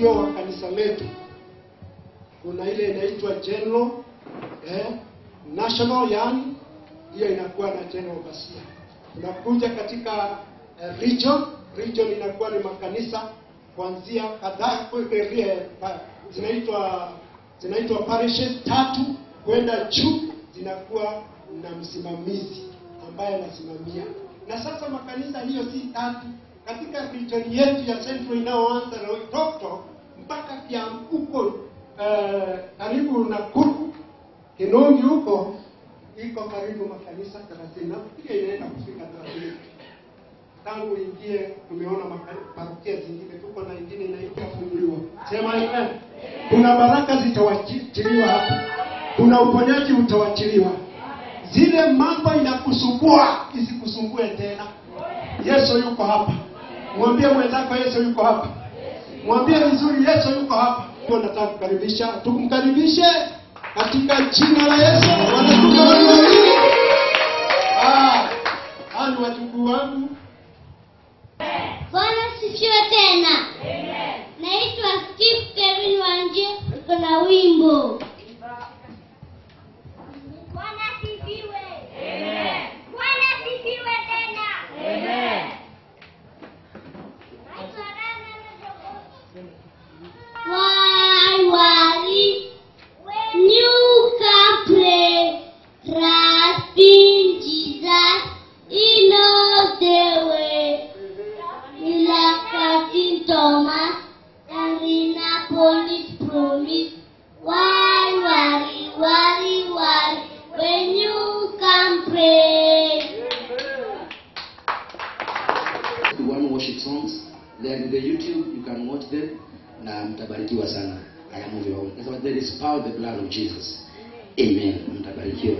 mpangilio wa kanisa letu. Kuna ile inaitwa general, national, yani hiyo inakuwa na general overseer. Unakuja katika region inakuwa ni makanisa kuanzia kadhaa zinaitwa parishes 3 kwenda juu, zinakuwa na msimamizi ambaye anasimamia. Na sasa makanisa hiyo si 3 katika region yetu ya Central inaoanza na Witokto mpaka huko karibu na Kuru Kinongi huko iko karibu makanisa 30 pia inaenda kufika 30. Tangu ingie tumeona parokia zingine, tuko na ingine inaitwa funguliwa. Sema amen. Kuna baraka zitawachiliwa hapa. Kuna uponyaji utawachiliwa. Zile mambo inakusumbua isikusumbue tena. Yesu yuko hapa. Mwambie mwenzako Yesu yuko hapa. Mwambie vizuri Yesu yuko hapa. Kwa nataka kukaribisha, tukumkaribishe katika jina la Yesu. Ani wajukuu wangu. Bwana sifiwe tena. Amen. Naitwa Steve Kevin Wanje, niko na wimbo. Bwana sifiwe. Amen. Bwana sifiwe tena. Amen. Why worry when you can pray? Trust in Jesus, He knows the way. Like in Thomas and in Apollos promise. Why worry when you can pray? The one worship songs, they are in the YouTube, you can watch them. Na mtabarikiwa sana. I am moving on. That's why there is power in the blood of Jesus. Amen. Mtabarikiwa.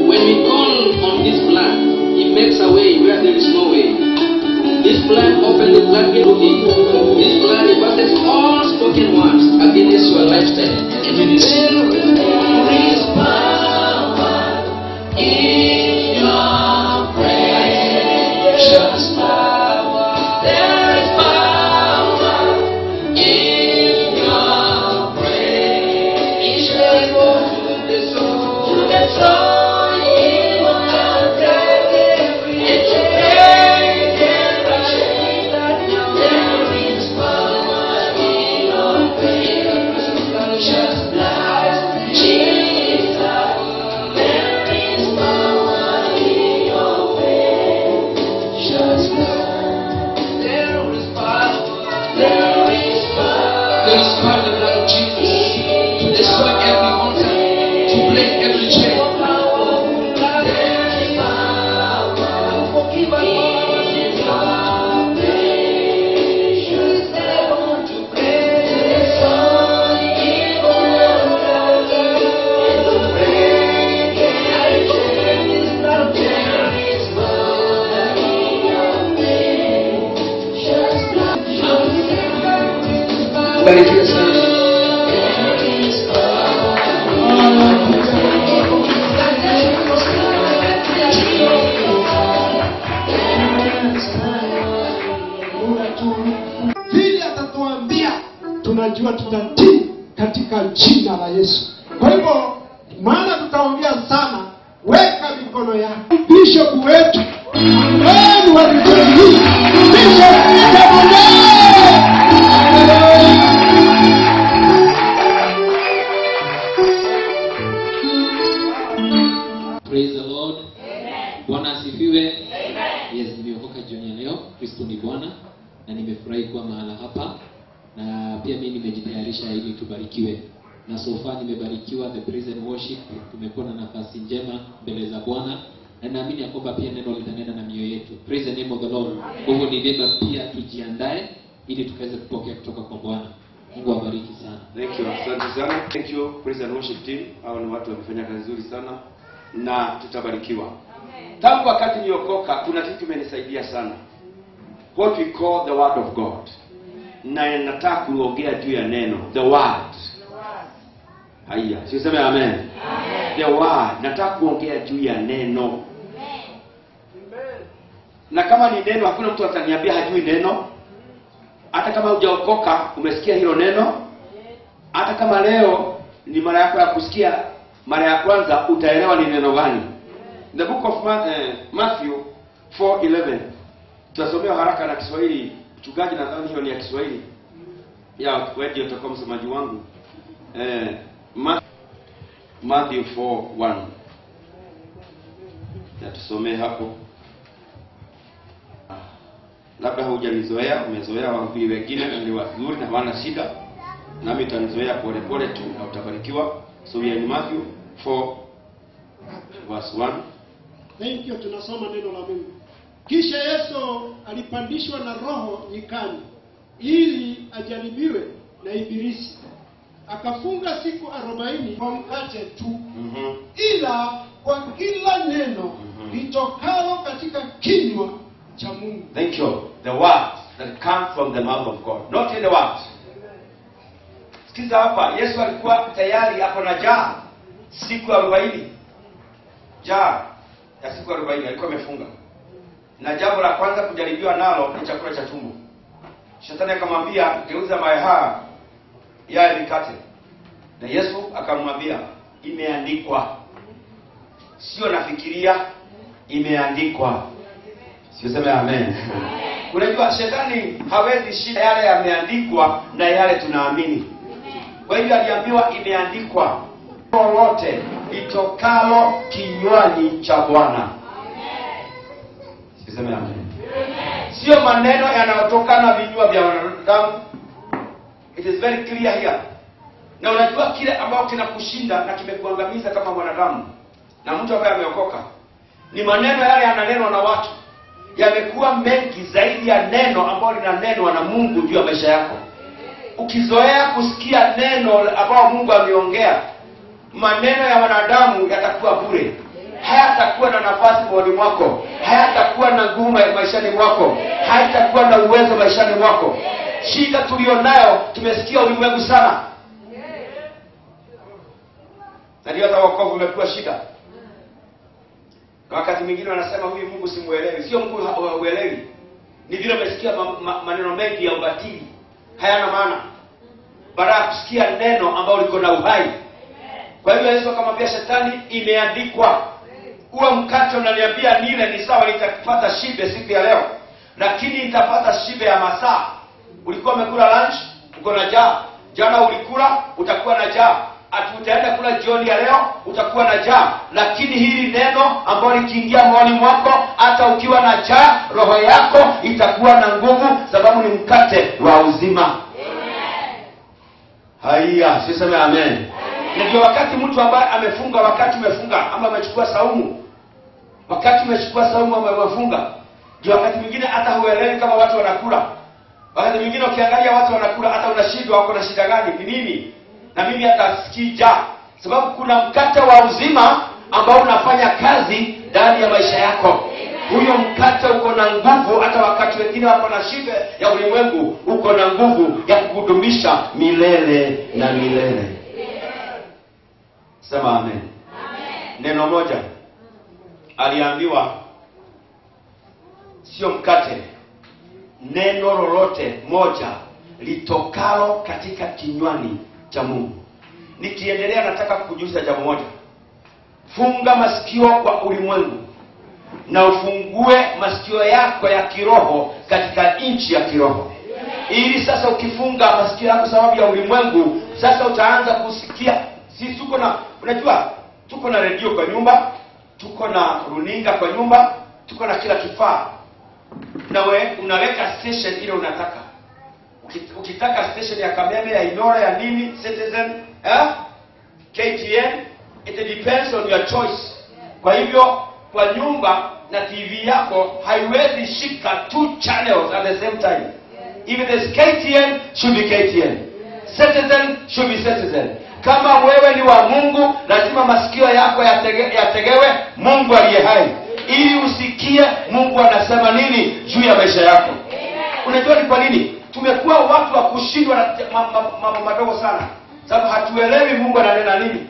When we call on this blood, it makes a way where there is no way. the floodgate of evil is blood versus all spoken words against your lifestyle. And it is power in your precious power. There is power in your precious power to destroy evil and break every chain and chain. There is power in your precious blood, Jesus. There is power in your precious blood. There is power. There is power. There is power in the blood of Jesus to destroy every altar, to break every chain. There is power. Forgive us in your precious blood to break evil and to break every chain. There is power in your precious blood. Barikiwe sana. Vile atatuambia tunajua tutatii katika jina la Yesu. Kwa hivyo maana tutaongea sana, weka mikono yako. Bishop wetu ambaye wa Bishop Tabonde. Praise the Lord. Bwana asifiwe. Yes, nimeokoka jioni ya leo. Kristo ni Bwana na nimefurahi kuwa mahala hapa, na pia mimi nimejitayarisha ili tubarikiwe. Na so far nimebarikiwa the praise and worship. Tumekuwa na nafasi njema mbele za Bwana na naamini ya kwamba pia neno litanena na mioyo yetu. Praise the name of the Lord. Kwa hivyo ni vyema pia tujiandae ili tukaweze kupokea kutoka kwa Bwana. Mungu awabariki sana. Thank you, asante sana. Thank you, praise and worship team. Hao ni watu wamefanya kazi nzuri sana na tutabarikiwa. Tangu wakati niliokoka kuna kitu kimenisaidia sana. What we call the word of God. Na nataka kuongea juu ya neno, the word. Haya, siseme amen. Amen. The word, nataka kuongea juu ya neno. Amen. Na kama ni neno, hakuna mtu ataniambia hajui neno. Hata kama hujaokoka umesikia hilo neno, hata kama leo ni mara yako ya kusikia mara ya kwanza, utaelewa ni neno gani. The book of Matthew 4:11. Tutasomea haraka na Kiswahili. Mchungaji nadhani hiyo ni ya Kiswahili. Ya wewe ndio utakuwa msomaji wangu. Matthew 4:1. Ya tusomee hapo. Labda hujanizoea, umezoea wahubiri wengine na ni wazuri na hawana shida. Nami utanizoea pole pole tu na utabarikiwa. So we are in Matthew 4:1. Thank you, tunasoma neno la Mungu. Kisha Yesu alipandishwa na Roho nyikani ili ajaribiwe na Ibilisi. Akafunga siku 40 kwa mkate tu. Ila kwa kila neno litokalo katika kinywa cha Mungu. Thank you. The word that comes from the mouth of God. Not any word. Sikiza hapa, Yesu alikuwa tayari hapo na njaa siku 40. Njaa ya siku 40 alikuwa amefunga. Na jambo la kwanza kujaribiwa nalo ni chakula cha tumbo. Shetani akamwambia geuza mayaha ya mikate. Na Yesu akamwambia imeandikwa. Sio nafikiria, imeandikwa. Sio sema amen. Unajua shetani hawezi shida yale yameandikwa na yale tunaamini. Kwa hivyo aliambiwa imeandikwa. Lolote litokalo kinywani cha Bwana. Sio sema amen. Sio maneno yanayotokana vinywa vya wanadamu. It is very clear here. Na unajua kile ambao kinakushinda na kimekuangamiza kama mwanadamu na mtu ambaye ameokoka ni maneno yale yananenwa na watu. Yamekuwa mengi zaidi ya neno ambalo linanenwa na Mungu juu ya maisha yako. Ukizoea kusikia neno ambalo Mungu ameongea, maneno ya wanadamu yatakuwa bure. Hayatakuwa na nafasi moyoni mwako. Hayatakuwa na nguvu maishani mwako. haitakuwa na uwezo maishani mwako. Shida tulionayo, tumesikia ulimwengu sana, na ndio hata wokovu umekuwa shida. Na wakati mwingine wanasema huyu Mungu simuelewi. Sio Mungu hauelewi, ni vile umesikia maneno mengi ya ubatili hayana maana, baada ya kusikia neno ambalo liko na uhai. Kwa hivyo Yesu akamwambia Shetani, imeandikwa. Huo mkate unaniambia nile ni sawa, nitapata shibe siku ya leo, lakini nitapata shibe ya masaa. Ulikuwa umekula lunch, uko na njaa. Jana ulikula, utakuwa na njaa. Utaenda kula jioni ya leo, utakuwa na njaa. Lakini hili neno ambalo likiingia moyoni mwako, hata ukiwa na njaa, roho yako itakuwa na nguvu, sababu ni mkate wa uzima. Amen. Haya, siseme amen. Ndio wakati mtu ambaye amefunga, wakati umefunga ama amechukua saumu, wakati umechukua saumu ama umefunga, ndio wakati mwingine hata huelewi kama watu wanakula. Wakati mwingine ukiangalia watu wanakula, hata unashindwa wako na shida gani, ni nini? Na mimi hata sikija, sababu kuna mkate wa uzima ambao unafanya kazi ndani ya maisha yako. Huyo mkate uko na nguvu, hata wakati wengine wako na shibe ya ulimwengu, uko na nguvu ya kukudumisha milele na milele. Sema amen. Amen. Neno moja aliambiwa, sio mkate, neno lolote moja litokalo katika kinywani cha Mungu. Nikiendelea nataka kukujuza jambo moja. Funga masikio kwa ulimwengu na ufungue masikio yako ya kiroho katika nchi ya kiroho. Ili sasa ukifunga masikio yako sababu ya ulimwengu, sasa utaanza kusikia. Sisi tuko na, unajua, tuko na redio kwa nyumba, tuko na runinga kwa nyumba, tuko na kila kifaa. Nawe unaweka station ile unataka. Ukitaka station ya Kameme, ya Inora, ya nini, Citizen, KTN, it depends on your choice. Kwa hivyo kwa nyumba na TV yako haiwezi shika 2 channels at the same time. If it is KTN, should be KTN. Citizen should be Citizen. Kama wewe ni wa Mungu, lazima masikio yako yategewe Mungu aliye hai, ili usikie Mungu anasema nini juu ya maisha yako. Unajua ni kwa nini tumekuwa watu wa kushindwa na mambo madogo sana? Sababu hatuelewi Mungu ananena nini.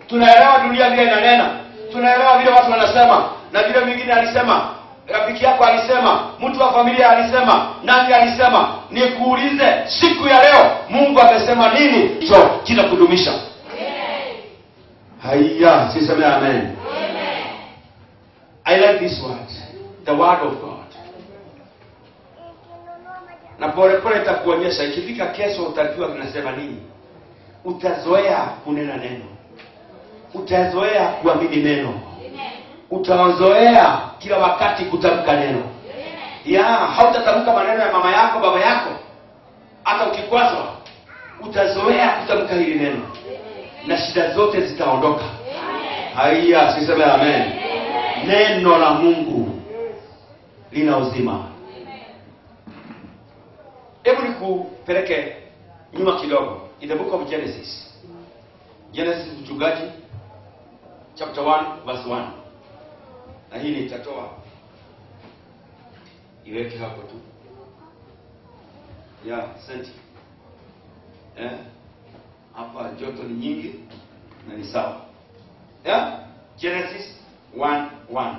Tunaelewa dunia vile inanena, tunaelewa vile watu wanasema, na vile mwingine alisema, rafiki yako alisema, mtu wa familia alisema, nani alisema. Nikuulize siku ya leo, Mungu amesema nini hicho kinakudumisha? Haya, siseme amen. Amen. I like this word, the word of God. Na pole pole itakuonyesha, ikifika kesho utajua tunasema nini. Utazoea kunena neno, utazoea kuamini neno, utazoea kila wakati kutamka neno. Hautatamka maneno ya mama yako, baba yako. Hata ukikwazwa, utazoea kutamka hili neno, na shida zote zitaondoka. Haya, siseme amen. Neno la Mungu lina uzima. Hebu nikupeleke nyuma kidogo. In the book of Genesis, mchungaji, chapter 1 verse 1. Na hii nitatoa, iweke hapo tu. Senti. Hapa joto ni nyingi na ni sawa. Genesis 1:1.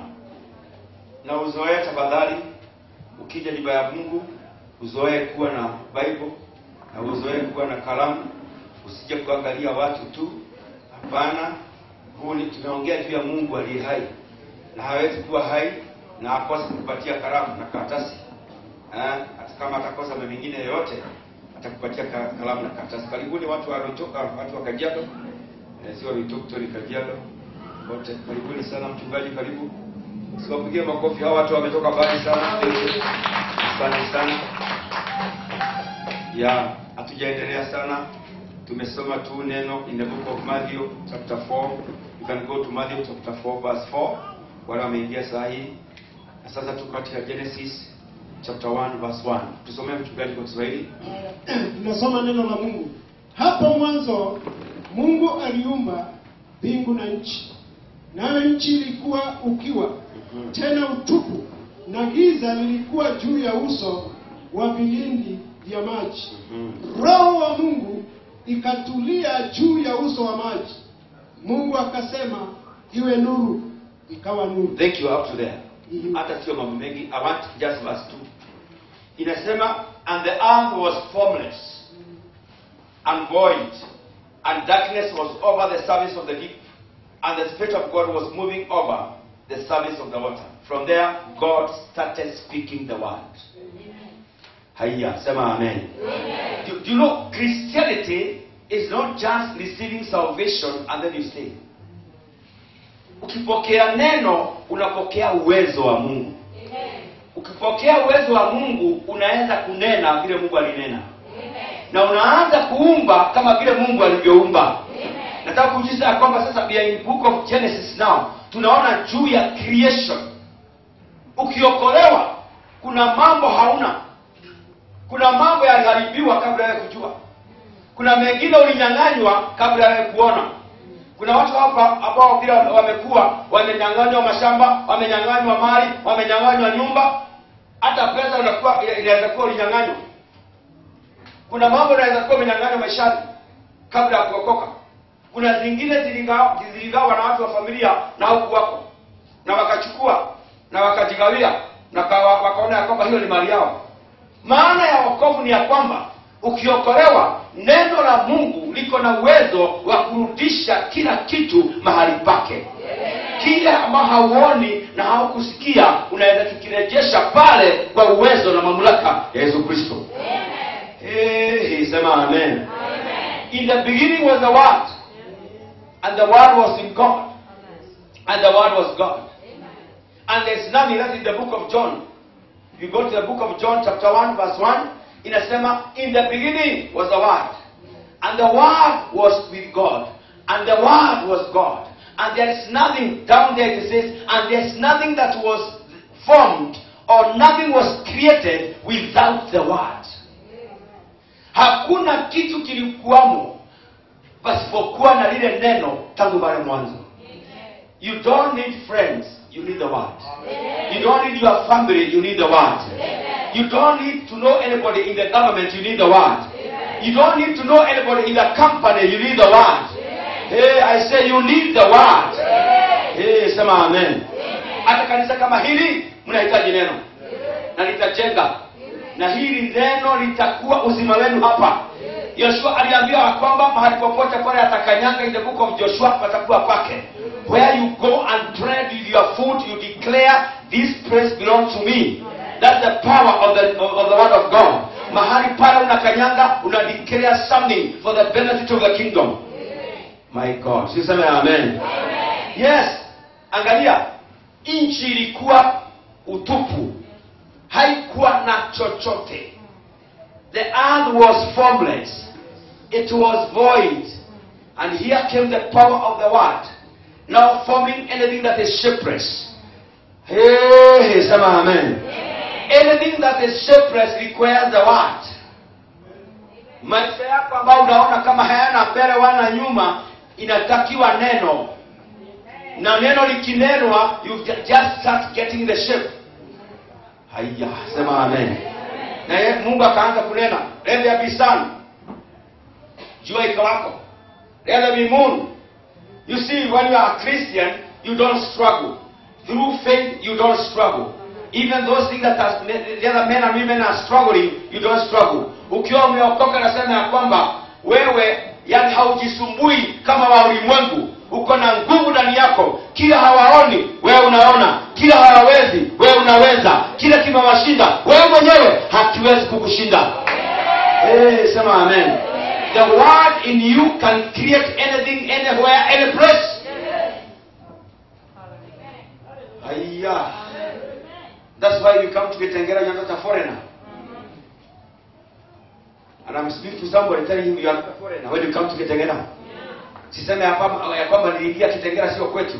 Na uzoee tafadhali, ukija nyumba ya Mungu, uzoee kuwa na Bible, na uzoee kuwa na kalamu. Usije kuangalia watu tu. Hapana, huu ni tunaongea juu ya Mungu aliye hai, na hawezi kuwa hai na akose kupatia kalamu na karatasi. Hata kama atakosa mambo mengine yote, atakupatia kalamu na karatasi. Karibuni watu waliotoka, watu wa Kajiado, sio walitoka Kajiado wote. Karibuni sana mchungaji, karibu. Usiwapigie makofi, hao watu wametoka mbali sana. Asante sana. Hatujaendelea sana. Tumesoma tu neno in the book of Matthew chapter 4. You can go to Matthew chapter 4 verse 4. Wala wameingia saa hii. Na sasa tuko katika Genesis chapter 1 verse 1. Tusomee mchungaji kwa Kiswahili. Tunasoma neno la Mungu. Hapo mwanzo Mungu aliumba mbingu na nchi. Nayo nchi ilikuwa ukiwa, tena utupu, na giza lilikuwa juu ya uso wa vilindi vya maji. Roho wa Mungu ikatulia juu ya uso wa maji. Mungu akasema, iwe nuru, ikawa nuru. Thank you. Up to there. Hata sio mambo mengi. I want just verse 2. Inasema, and the earth was formless and void, and darkness was over the surface of the deep, and the Spirit of God was moving over the surface of the water. From there, God started speaking the word. Haya, sema amen. Do you know, Christianity is not just receiving salvation and then you stay. Ukipokea neno, unapokea uwezo wa Mungu. Ukipokea uwezo wa Mungu, unaweza kunena vile Mungu alinena. Na unaanza kuumba kama vile Mungu alivyoumba. Nataka kujulisha kwamba sasa we are in book of Genesis now. Tunaona juu ya creation. Ukiokolewa, kuna mambo hauna. Kuna mambo yaliharibiwa kabla ya kujua. Kuna mengine ulinyang'anywa kabla ya kuona. Kuna watu hapa ambao bila wamekuwa wamenyang'anywa mashamba, wamenyang'anywa mali, wamenyang'anywa nyumba, hata pesa inaweza kuwa ulinyang'anywa. Kuna mambo yanaweza kuwa umenyang'anywa maishani kabla ya kuokoka. Kuna zingine ziligawa na watu wa familia na huku wako, na wakachukua na wakajigawia na wakaona ya kwamba hiyo ni mali yao. Maana ya wokovu ni ya kwamba ukiokolewa, neno la Mungu liko na uwezo wa kurudisha kila kitu mahali pake. Kile ambao hauoni na haukusikia, unaweza kukirejesha pale kwa uwezo na mamlaka ya Yesu Kristo. Sema amen. In the beginning was the Word, and the Word was in God, and the Word was God. And there's nothing. That's in the book of John. You go to the book of John chapter 1 verse 1. Inasema, in the beginning was the Word, and the Word was with God, and the Word was God. And there is nothing, down there it says, and there is nothing that was formed or nothing was created without the Word. Hakuna kitu kilikuwamo pasipokuwa na lile neno tangu pale mwanzo. You don't need friends, you need the Word. You don't need your family, you need the Word. You don't need to know anybody in the government, you need the Word. You don't need to know anybody in the company, you need the Word. Hey, I say you need the Word. Hey, sema amen. Hata kanisa kama hili mnahitaji neno. Na litajenga. Na hili neno litakuwa uzima wenu hapa. Yoshua aliambiwa kwamba mahali popote pale atakanyanga, in the book of Joshua patakuwa pake. Where you go and tread with your foot, you declare, this place belongs to me. That's the power of the word of God. Mahali pale unakanyanga, una declare something for the benefit of the kingdom. My God. Siseme amen. Yes. Angalia. Nchi ilikuwa utupu. Haikuwa na chochote. The earth was formless. It was void. And here came the power of the word. Now forming anything that is shapeless. Hey, sema amen. Anything that is shapeless requires the word. Maisha yako ambao unaona kama hayana mbele wala nyuma, inatakiwa neno. Na neno likinenwa, you just start getting the shape. Haya, sema amen. Na Mungu akaanza kunena, let there be sun. Jua ikawako. Let there be moon. You see, when you are a Christian, you don't struggle. Through faith, you don't struggle. Even those things that the other men and women are struggling, you don't struggle. Ukiwa umeokoka nasema ya kwamba wewe yani haujisumbui kama wa ulimwengu. Uko na nguvu ndani yako. Kila hawaoni, wewe unaona. Kila hawawezi, wewe unaweza. Kila kimewashinda, wewe mwenyewe hakiwezi kukushinda. Sema amen. The word in you can create anything, anywhere, any place. Haya. That's why you come to Kitengela, you're not a foreigner. And I'm speaking to somebody telling you are not a foreigner when you come to Kitengela. Siseme ya kwamba niliingia Kitengela sio kwetu.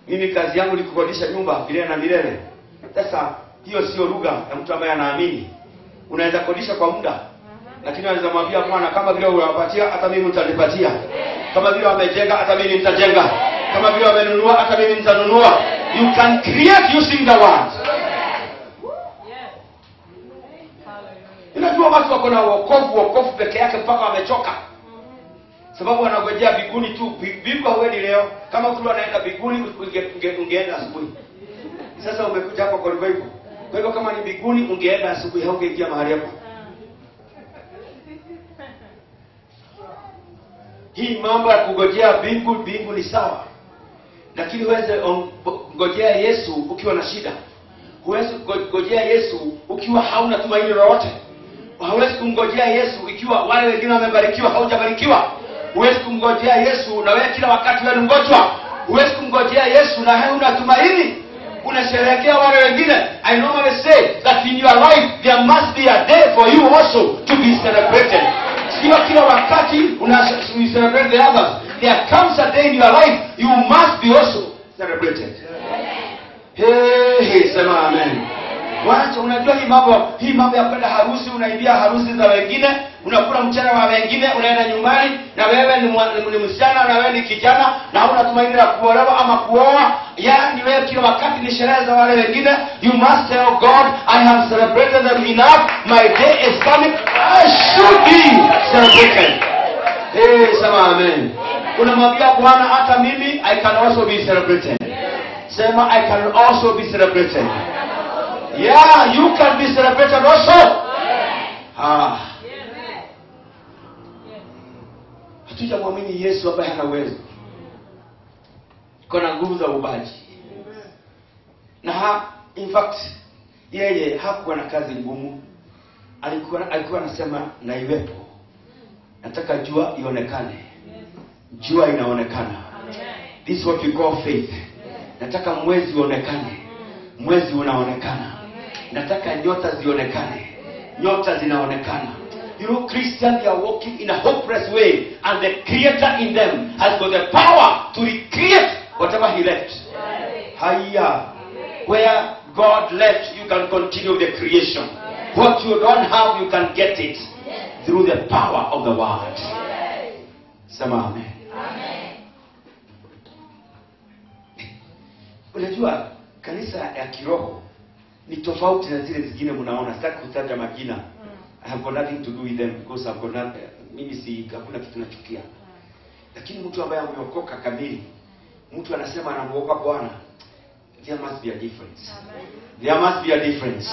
Mimi kazi yangu ni kukodisha nyumba milele na milele. Sasa hiyo sio lugha ya mtu ambaye anaamini. Unaweza kodisha kwa muda, lakini unaweza mwambia Bwana, kama vile unawapatia hata mimi nitalipatia. Kama vile wamejenga hata mimi nitajenga. Kama vile wamenunua hata mimi nitanunua. You can create using the word. wako na wokovu peke yake mpaka wamechoka. Sababu wanangojea biguni tu. Bigwa huendi leo. Kama kulu anaenda biguni ungeenda asubuhi. Sasa umekuja hapa kwa revival. Kwa hivyo kama ni biguni ungeenda asubuhi, haungeingia mahali hapa. Hii mambo ya kungojea bingu ni sawa. Lakini huwezi kungojea Yesu ukiwa na shida. Huwezi kungojea Yesu ukiwa hauna tumaini lolote. Huwezi kumngojea Yesu ikiwa wale wengine wamebarikiwa haujabarikiwa. Huwezi kumngojea Yesu na wewe kila wakati wewe mgonjwa. Huwezi kumngojea Yesu na hauna tumaini. Unasherehekea wale wengine. I normally say that in your life there must be a day for you also to be celebrated. Sio kila wakati celebrate the others. There comes a day in your life you must be also celebrated. Hey, sema amen. Wacha unajua hii mambo ya kwenda harusi, unaibia harusi za wengine, unakula mchana wa wengine, unaenda nyumbani na wewe ni msichana na wewe ni kijana na huna tumaini la kuolewa ama kuoa. Yaani wewe kila wakati ni sherehe za wale wengine. You must tell God, I have celebrated them enough. My day is coming. I should be celebrated. Hey, sema amen. Unamwambia Bwana, hata mimi I can also be celebrated. Sema I can also be celebrated. Yeah, you can be celebrated also. Hatujamwamini Yesu ambaye hana uwezo. Kuna nguvu za ubaji. Na in fact yeye hakuwa na kazi ngumu. Alikuwa anasema na iwepo. Nataka jua ionekane. Jua inaonekana. This is what we call faith. Nataka mwezi uonekane. Mwezi unaonekana. Nataka nyota zionekane. Nyota zinaonekana. You know, Christians are walking in a hopeless way, and the Creator in them has got the power to recreate whatever He left. Haya. Where God left, you can continue the creation. What you don't have, you can get it through the power of the Word. Sema amen. Unajua kanisa ya kiroho ni tofauti na zile zingine mnaona. Sitaki kutaja majina. I have got nothing to do with them because I've got nothing. Mimi si hakuna kitu nachukia. Lakini mtu ambaye ameokoka kamili, mtu anasema anamuokoka Bwana, there must be a difference. There must be a difference.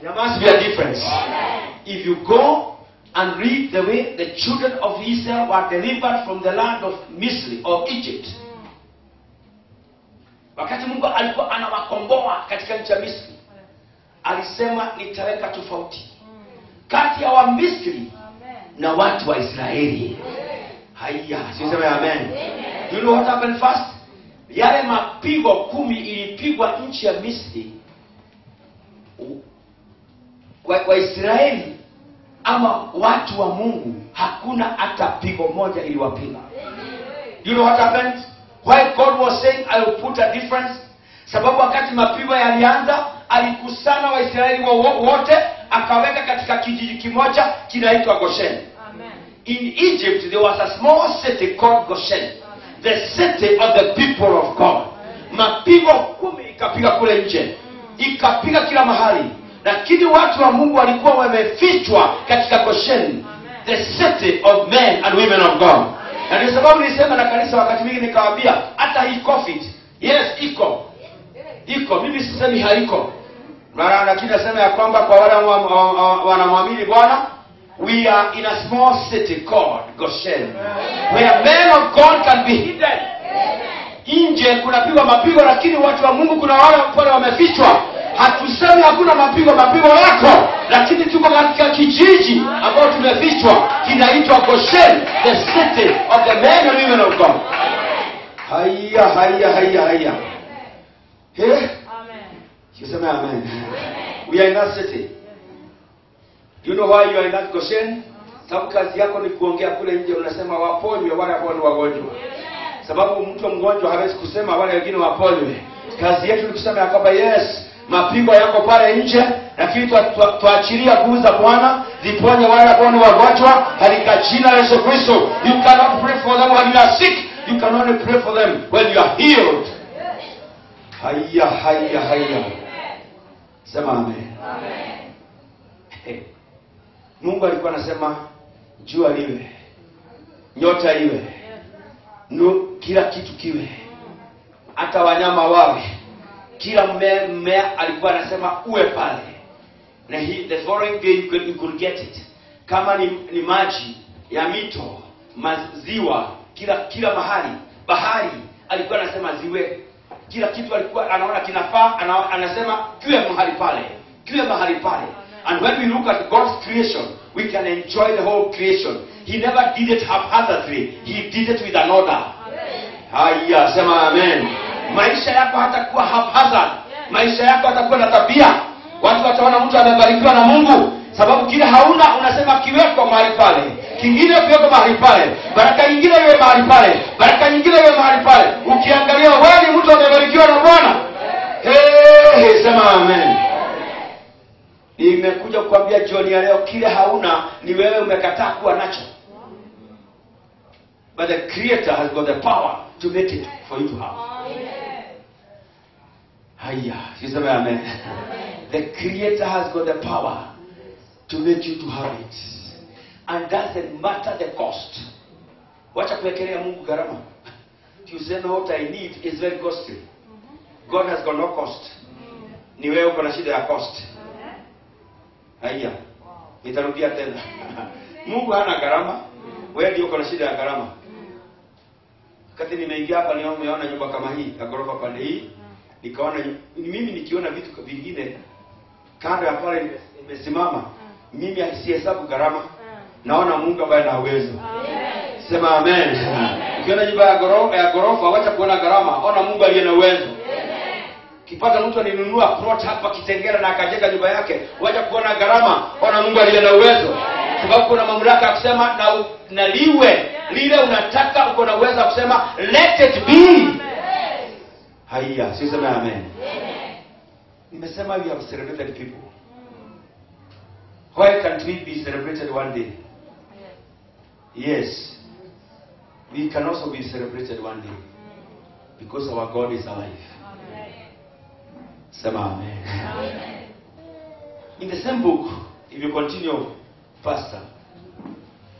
There must be a difference. If you go and read the way the children of Israel were delivered from the land of Misri or Egypt. Wakati Mungu alikuwa anawakomboa katika nchi ya Misri, alisema nitaweka tofauti kati ya Wamisri na watu wa Israeli. Haya, siseme amen. You know what happened first? Yale mapigo 10 ilipigwa nchi ya Misri. Wa Israeli ama watu wa Mungu hakuna hata pigo moja iliwapiga. You know what happened? Why God was saying I will put a difference? Sababu wakati mapigo yalianza, alikusana Waisraeli wote akaweka katika kijiji kimoja kinaitwa Goshen. Amen. In Egypt there was a small city called Goshen, the city of the people of God. Mapigo 10 ikapiga kule nje, ikapiga kila mahali, lakini watu wa Mungu walikuwa wamefichwa katika Goshen, the city of men and women of God. Na ndio sababu nilisema na kanisa wakati mwingine nikawaambia hata hii COVID, yes iko. Mimi sisemi haiko. Mara lakini nasema ya kwamba kwa wale wanamwamini Bwana, we are in a small city called Goshen, where men of God can be hidden. Nje kunapigwa mapigo, lakini watu wa Mungu kuna wale wamefichwa. Hatusemi hakuna mapigo yako, lakini tuko katika kijiji ambao tumefichwa kinaitwa Goshen, the city of the men and women of God. Haya. Hey? Amen. You say amen. We are in that city. Do you know why you are in that Goshen? Sababu kazi yako ni kuongea kule nje, unasema waponywe wale ambao ni wagonjwa. Sababu mtu mgonjwa hawezi kusema wale wengine waponywe. Kazi yetu ni kusema kwamba yes, mapigo yako pale nje, lakini tuachilia nguvu za Bwana ziponye wale ambao ni wagonjwa katika jina la Yesu Kristo. You cannot pray for them when you are sick. You can only pray for them when you are healed. Haya. Sema amen. Mungu alikuwa anasema jua liwe, nyota iwe, kila kitu kiwe, hata wanyama wawe, kila mmea alikuwa anasema uwe pale. Na the following day you could get it. Kama ni maji ya mito, maziwa, kila mahali, bahari alikuwa anasema ziwe. Kila kitu alikuwa anaona kinafaa, anasema kiwe mahali pale, kiwe mahali pale. And when we look at God's creation, we can enjoy the whole creation. He never did it haphazardly. He did it with an order. Haya, sema amen. Maisha yako hatakuwa haphazard. Maisha yako hatakuwa na tabia. Watu wataona mtu amebarikiwa na Mungu, sababu kile hauna unasema kiweko mahali pale, kingine kiweko mahali pale, baraka nyingine iwe mahali pale, baraka nyingine iwe mahali pale. Ukiangalia wewe ni mtu amebarikiwa na Bwana. Sema amen. Nimekuja kukwambia jioni ya leo, kile hauna ni wewe umekataa kuwa nacho. But the Creator has got the power to make it for you to have. Haya, sema amen. The Creator has got the power to make you to have it. And doesn't matter the cost. Wacha kuwekelea Mungu gharama. You say no, what I need is very costly. God has got no cost. Ni wewe uko na shida ya cost. Haya. Nitarudia tena. Mungu hana gharama. Wewe ndio uko na shida ya gharama. Wakati nimeingia hapa nimeona nyumba kama hii, ya ghorofa pande hii. Nikaona mimi nikiona vitu vingine kando ya pale imesimama, mimi sihesabu gharama. Naona Mungu ambaye ana uwezo. Sema amen. Ukiona nyumba ya ghorofa wacha kuona gharama, ona Mungu aliye na uwezo. Kipata mtu aninunua plot hapa Kitengela na akajenga nyumba yake, wacha kuona gharama, ona Mungu aliye na uwezo. Sababu kuna mamlaka ya kusema na liwe lile unataka, uko na uwezo kusema let it be. Haya, sema amen. Nimesema we have celebrated people. Why can't we be celebrated one day? Yes. We can also be celebrated one day. Because our God is alive. Say amen. In the same book, if you continue faster,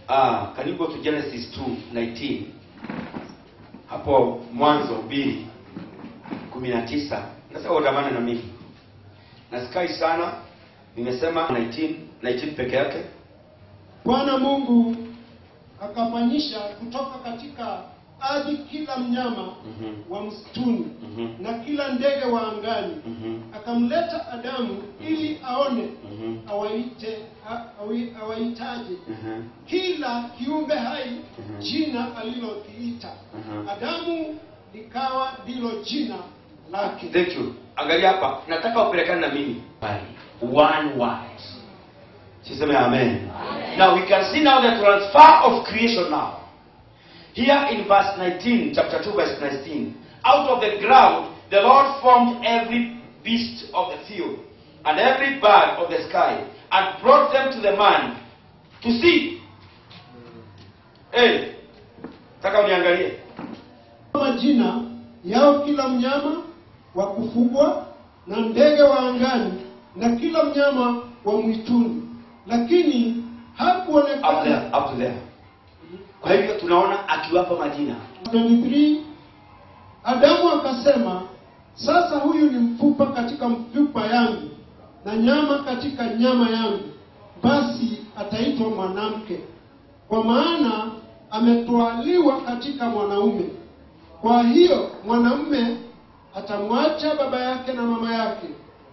can you go to Genesis 2:19? Hapo Mwanzo 2:19. Nasema utamani na mimi. Nasikai sana. Nimesema 19 peke yake. Bwana Mungu akafanyisha kutoka katika ardhi kila mnyama wa msituni na kila ndege wa angani. Akamleta Adamu ili aone awaitaje kila kiumbe hai jina alilokiita. Adamu likawa ndilo jina lake. Thank you. Angalia hapa, nataka upelekane na mimi. One word. Siseme amen. Now we can see now the transfer of creation now. Here in verse 19, chapter 2 verse 19. Out of the ground the Lord formed every beast of the field and every bird of the sky and brought them to the man to see. Hey, taka uniangalie. Majina yao kila mnyama wa kufugwa na ndege wa angani na kila mnyama wa mwituni, lakini hakuonekana up to there. Kwa hivyo tunaona akiwapa majina. 23. Adamu akasema, sasa huyu ni mfupa katika mfupa yangu na nyama katika nyama yangu, basi ataitwa mwanamke, kwa maana ametwaliwa katika mwanaume. Kwa hiyo mwanamume atamwacha baba yake na mama yake,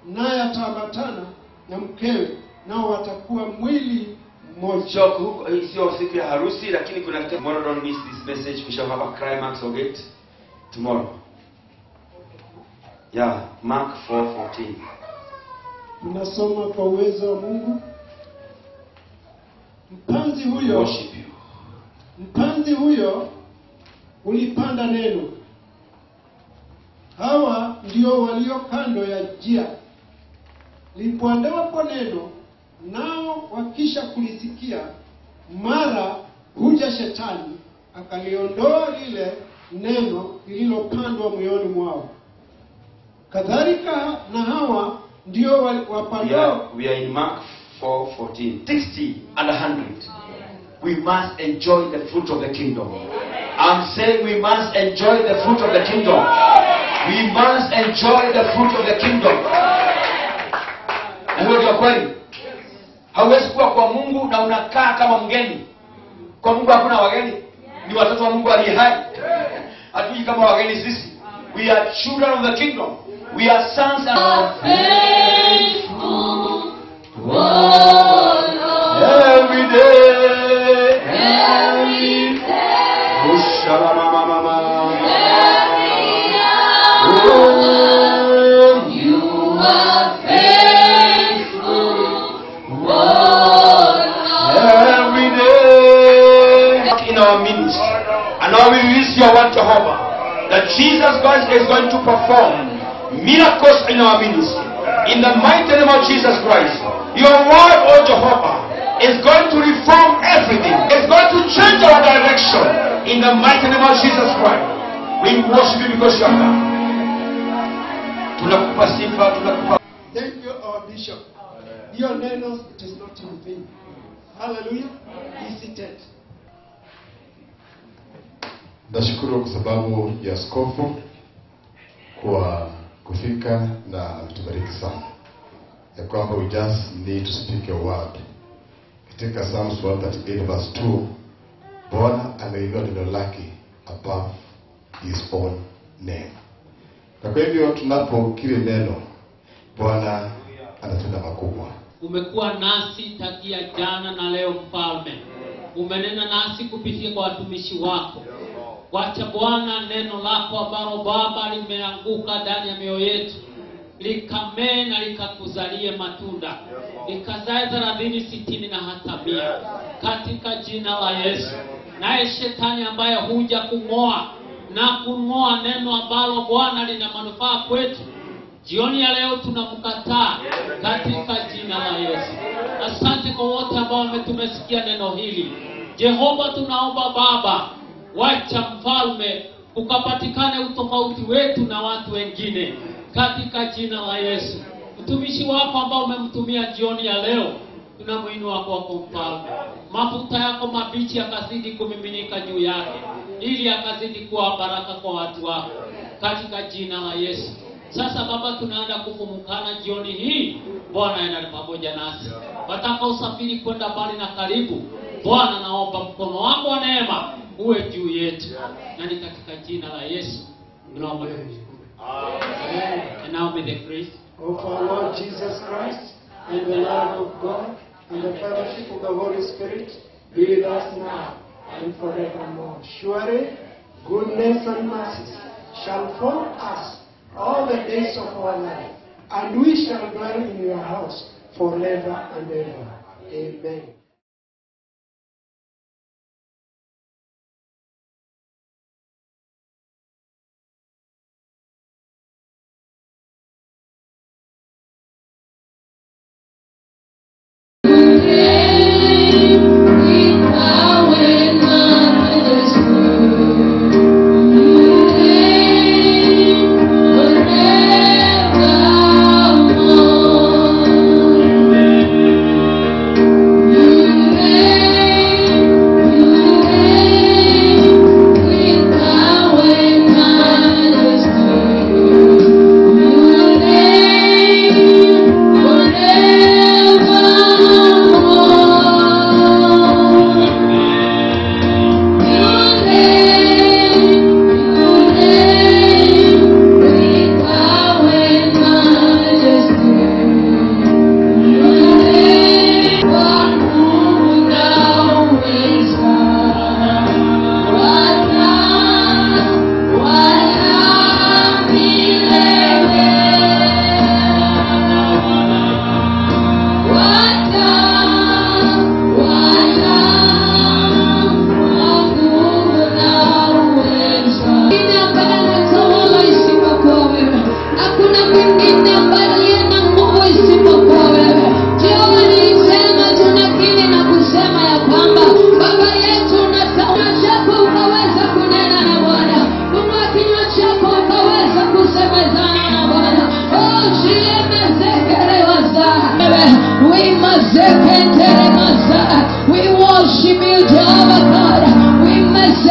naye ataambatana na mkewe, nao watakuwa mwili mmoja. Sio siku ya harusi, lakini kuna kitu. Tomorrow, don't miss this message. We shall have a climax of it tomorrow. Yeah, Mark 4:14. Tunasoma kwa uwezo wa Mungu. Mpanzi huyo ulipanda neno. Hawa ndio walio kando ya njia. Lipoandapo neno, nao wakisha kulisikia, mara huja shetani akaliondoa lile neno lililopandwa moyoni mwao. Kadhalika na hawa ndio wapandao. We are in Mark 4:14, 60 and 100. We must enjoy the fruit of the kingdom. I'm saying we must enjoy the fruit of the kingdom. We must enjoy the fruit of the kingdom. Na hiyo ndio kweli. Hauwezi kuwa kwa Mungu na unakaa kama mgeni. Kwa Mungu hakuna wageni. Ni watoto wa Mungu aliye hai. Hatuji kama wageni sisi. We are children of the kingdom. We are sons and every day. Mama. You are faithful, every day. In our midst, and now we release your word, Jehovah, that Jesus Christ is going to perform miracles in our ministry. In the mighty name of Jesus Christ, your word, oh Jehovah, is going to reform everything. It's going to change our direction. In the mighty name of Jesus Christ, we worship you because you are God. Tunakupa sifa, tunakupa. Thank you, our bishop. Your name is not in vain. Hallelujah. Be seated. Nashukuru kwa sababu ya askofu kwa kufika na kutubariki sana. Ya kwamba we just need to speak a word. Katika Psalms 138 verse 2, Bwana ameinua neno lake above his own name. Na kwa hivyo tunapokiri neno, Bwana anatenda makubwa. Umekuwa nasi tangia jana na leo mfalme. Umenena nasi kupitia kwa watumishi wako. Wacha Bwana neno lako ambalo Baba limeanguka ndani ya mioyo yetu likamee na likakuzalie matunda. Likazae 30, 60 na hata 100 katika jina la Yesu. Naye shetani ambaye huja kung'oa neno ambalo Bwana lina manufaa kwetu, jioni ya leo tunamkataa katika jina la Yesu. Asante kwa wote ambao wametumesikia neno hili. Jehova, tunaomba Baba, wacha mfalme ukapatikane utofauti wetu na watu wengine katika jina la Yesu. Mtumishi wako ambao umemtumia jioni ya leo, tunamuinua kwako mfalme. Mafuta yako mabichi yakazidi kumiminika juu yake, ili akazidi kuwa baraka kwa watu wako katika jina la Yesu. Sasa Baba, tunaenda kukumukana jioni hii. Bwana enda pamoja nasi. Wataka usafiri kwenda mbali na karibu, Bwana naomba mkono wako wa neema uwe juu yetu. Na ni katika jina la Yesu tunaomba. Amen. And now may the grace of our Lord Jesus Christ and the love of God and the fellowship of the Holy Spirit be with us now and forevermore. Surely goodness and mercy shall follow us all the days of our life, and we shall dwell in your house forever and ever. Amen. We must we worship you, Jehovah God. We must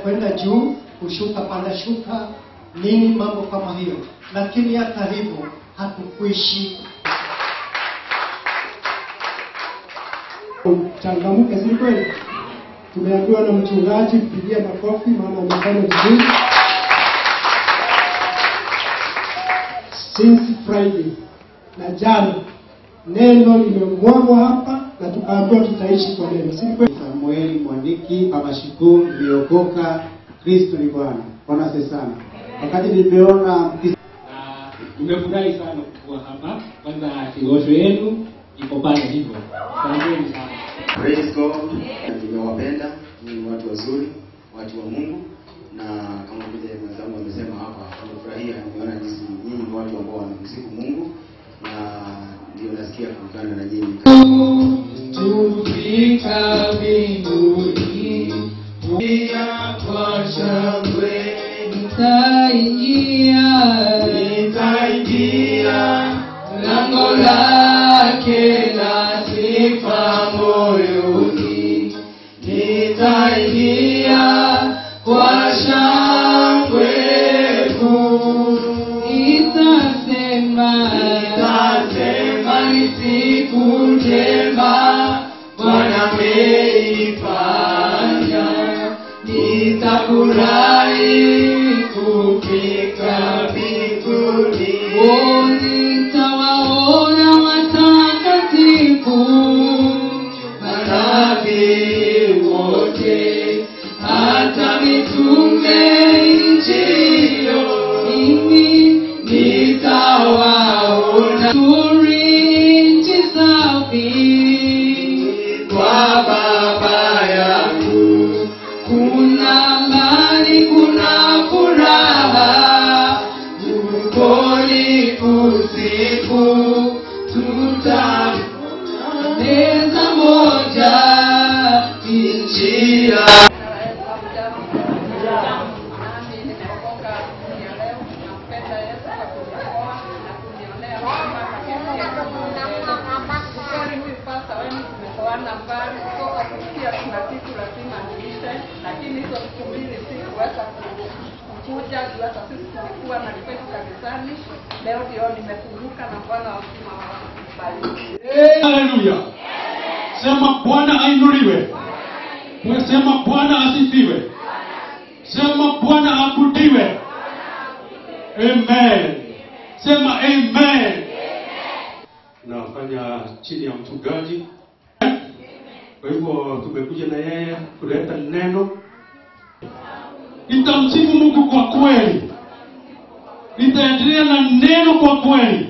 kwenda juu, kushuka, panda shuka, nini mambo kama hiyo. Lakini hata hivyo hatukuishi. Changamuke, si kweli? Tumeambiwa na mchungaji kupigia makofi maana amefanya vizuri. Since Friday na jana neno limemwagwa hapa na tukaambiwa tutaishi kwa neno. Si kweli? Samueli Mwaniki, Baba Shiku, niliokoka, Kristo ni Bwana. Bwana asifiwe sana. Wakati nimeona nimefurahi sana kuwa hapa. Kwanza kiosho yenu iko pale hivyo. Asanteni sana. Praise God. Nimewapenda, ni watu wazuri, watu wa Mungu, na kama vile mwenzangu amesema hapa, nimefurahia nimeona jinsi nyinyi ni watu ambao wanamsifu Mungu, na ndio nasikia kuungana na nyinyi. Tufika mbinguni, pia kwa shangwe nitaingia lango lake la sifa moyoni, nitaingia kwa shangwe kuu, nitasema ni siku njema Bwana ameifanya, nitafurahi kufika mbinguni. Nitawaona watakatifu, manabii wote, hata mitume nchio, mimi nitawaona nzuri nchi safi kwa Baba yangu. Kuna amani, kuna furaha, ukoni usiku tutameza moja nchi ya lakini hizo siku mbili sikuweza kuja juu hata sisi tulikuwa na kwetu kanisani. Leo ndio nimefunguka na Bwana awabariki. Haleluya. Sema Bwana ainuliwe. Sema Bwana asifiwe. Sema Bwana abudiwe. Amen. Sema amen. Nafanya chini ya mchungaji. Kwa hivyo tumekuja na yeye kuleta neno. Nitamsifu Mungu kwa kweli. Nitaendelea na neno kwa kweli.